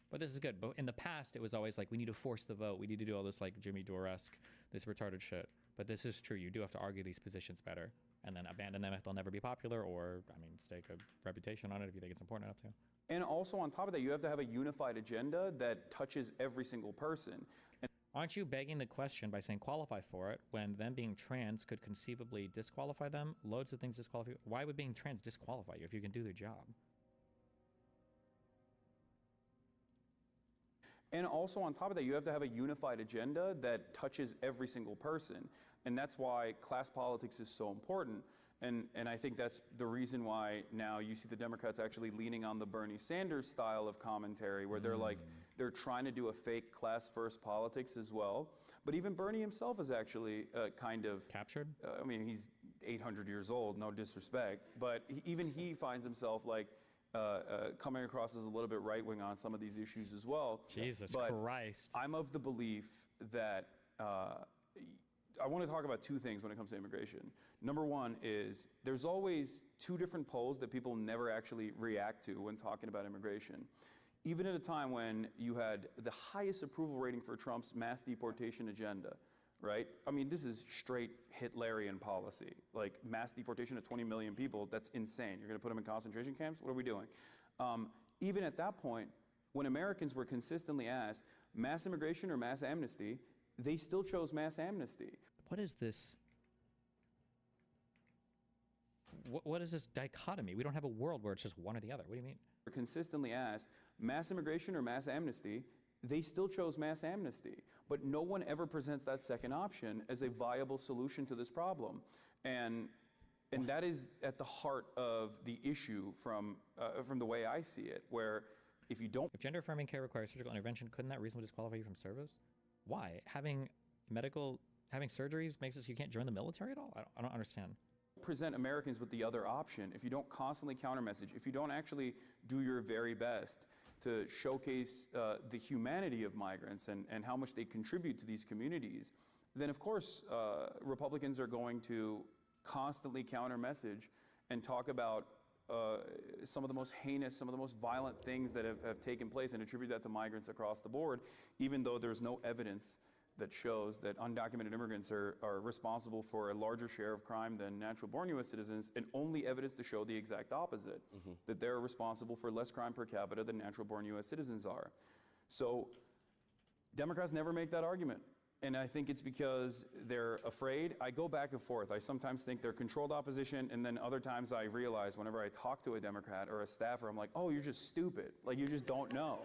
But this is good. But in the past, it was always like, we need to force the vote. We need to do all this like Jimmy Dore-esque, this retarded shit. But this is true. You do have to argue these positions better and then abandon them if they'll never be popular, or, I mean, stake a reputation on it if you think it's important enough to. And also on top of that, you have to have a unified agenda that touches every single person. Aren't you begging the question by saying qualify for it when them being trans could conceivably disqualify them? Loads of things disqualify you. Why would being trans disqualify you if you can do their job? And also on top of that, you have to have a unified agenda that touches every single person. And that's why class politics is so important. And I think that's the reason why now you see the Democrats actually leaning on the Bernie Sanders style of commentary, where they're like, they're trying to do a fake class first politics as well. But even Bernie himself is actually kind of captured. I mean, he's 800 years old, no disrespect, but even he finds himself like coming across as a little bit right-wing on some of these issues as well. Jesus Christ. I'm of the belief that I want to talk about two things when it comes to immigration. Number one is there's always two different polls that people never actually react to when talking about immigration. Even at a time when you had the highest approval rating for Trump's mass deportation agenda, right? I mean, this is straight Hitlerian policy. Like mass deportation of 20 million people, that's insane. You're gonna put them in concentration camps? What are we doing? Even at that point, when Americans were consistently asked mass immigration or mass amnesty, they still chose mass amnesty. What is this? What is this dichotomy? We don't have a world where it's just one or the other. What do you mean? Were consistently asked mass immigration or mass amnesty, they still chose mass amnesty. But no one ever presents that second option as a viable solution to this problem. And that is at the heart of the issue from the way I see it, where if you don't... If gender affirming care requires surgical intervention, couldn't that reasonably disqualify you from service? Why? Having surgeries makes it so you can't join the military at all? I don't understand. Present Americans with the other option, if you don't constantly counter message, if you don't actually do your very best to showcase the humanity of migrants and how much they contribute to these communities, then of course Republicans are going to constantly counter message and talk about some of the most heinous, some of the most violent things that have taken place and attribute that to migrants across the board, even though there's no evidence that shows that undocumented immigrants are responsible for a larger share of crime than natural-born U.S. citizens, and only evidence to show the exact opposite, that they're responsible for less crime per capita than natural-born U.S. citizens are. So Democrats never make that argument. And I think it's because they're afraid. I go back and forth. I sometimes think they're controlled opposition, and then other times I realize whenever I talk to a Democrat or a staffer, I'm like, oh, you're just stupid. Like, you just don't know.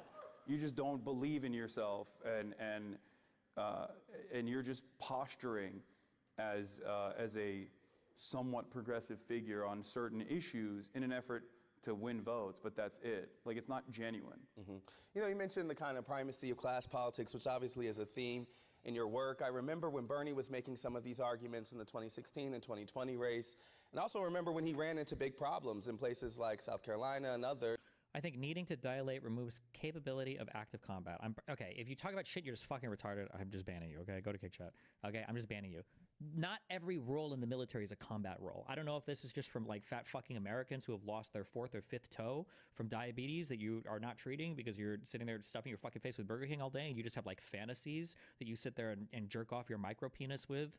You just don't believe in yourself, and you're just posturing as a somewhat progressive figure on certain issues in an effort to win votes, but that's it. Like, it's not genuine. You know, you mentioned the kind of primacy of class politics, which obviously is a theme in your work. I remember when Bernie was making some of these arguments in the 2016 and 2020 race, and also remember when he ran into big problems in places like South Carolina and others. I think needing to dilate removes capability of active combat. Okay, if you talk about shit, you're just fucking retarded. I'm just banning you, okay? Go to Kick Chat. Okay, I'm just banning you. Not every role in the military is a combat role. I don't know if this is just from like fat fucking Americans who have lost their 4th or 5th toe from diabetes that you are not treating because you're sitting there stuffing your fucking face with Burger King all day, and you just have like fantasies that you sit there and jerk off your micro penis with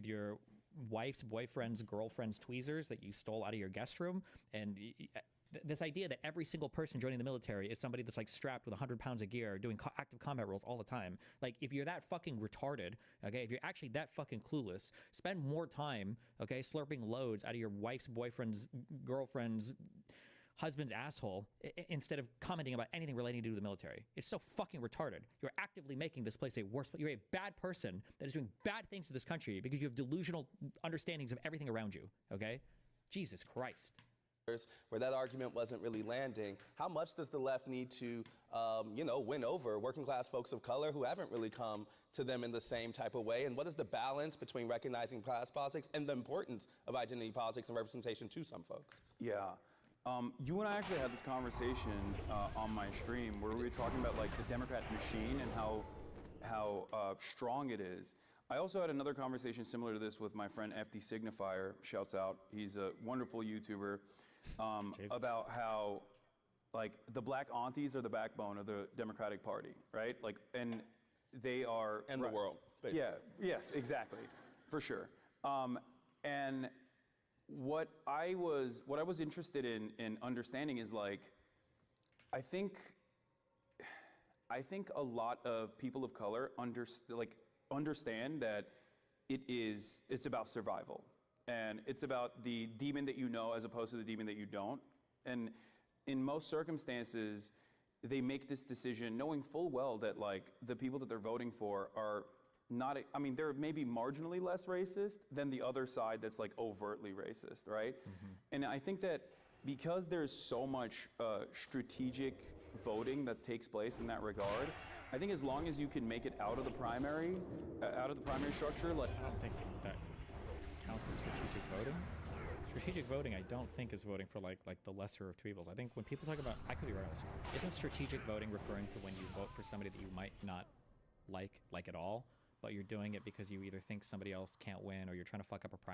your wife's boyfriend's girlfriend's tweezers that you stole out of your guest room. And this idea that every single person joining the military is somebody that's like strapped with 100 pounds of gear doing active combat roles all the time. Like, if you're that fucking retarded, okay, if you're actually that fucking clueless, spend more time, okay, slurping loads out of your wife's boyfriend's girlfriend's husband's asshole instead of commenting about anything relating to the military. It's so fucking retarded. You're actively making this place a worse place. You're a bad person that is doing bad things to this country because you have delusional understandings of everything around you, okay? Jesus Christ. where that argument wasn't really landing. How much does the left need to, win over working class folks of color who haven't really come to them in the same type of way? And what is the balance between recognizing class politics and the importance of identity politics and representation to some folks? Yeah. You and I actually had this conversation on my stream where we were talking about like the Democrat machine and how strong it is. I also had another conversation similar to this with my friend FD Signifier, shouts out. He's a wonderful YouTuber, about how like the black aunties are the backbone of the Democratic Party, right? Like, and they are— And the world, basically. Yeah, yes, exactly, for sure. And what I was interested in understanding is like, I think a lot of people of color understand that it's about survival, and it's about the demon that you know as opposed to the demon that you don't. And in most circumstances, they make this decision knowing full well that like the people that they're voting for are not, I mean, they're maybe marginally less racist than the other side that's like overtly racist, right? And I think that because there's so much strategic voting that takes place in that regard, I think as long as you can make it out of the primary structure, like— I don't think that counts as strategic voting. Strategic voting, I don't think, is voting for like the lesser of two evils. I think when people talk about— I could be wrong. Isn't strategic voting referring to when you vote for somebody that you might not like at all, but you're doing it because you either think somebody else can't win or you're trying to fuck up a primary?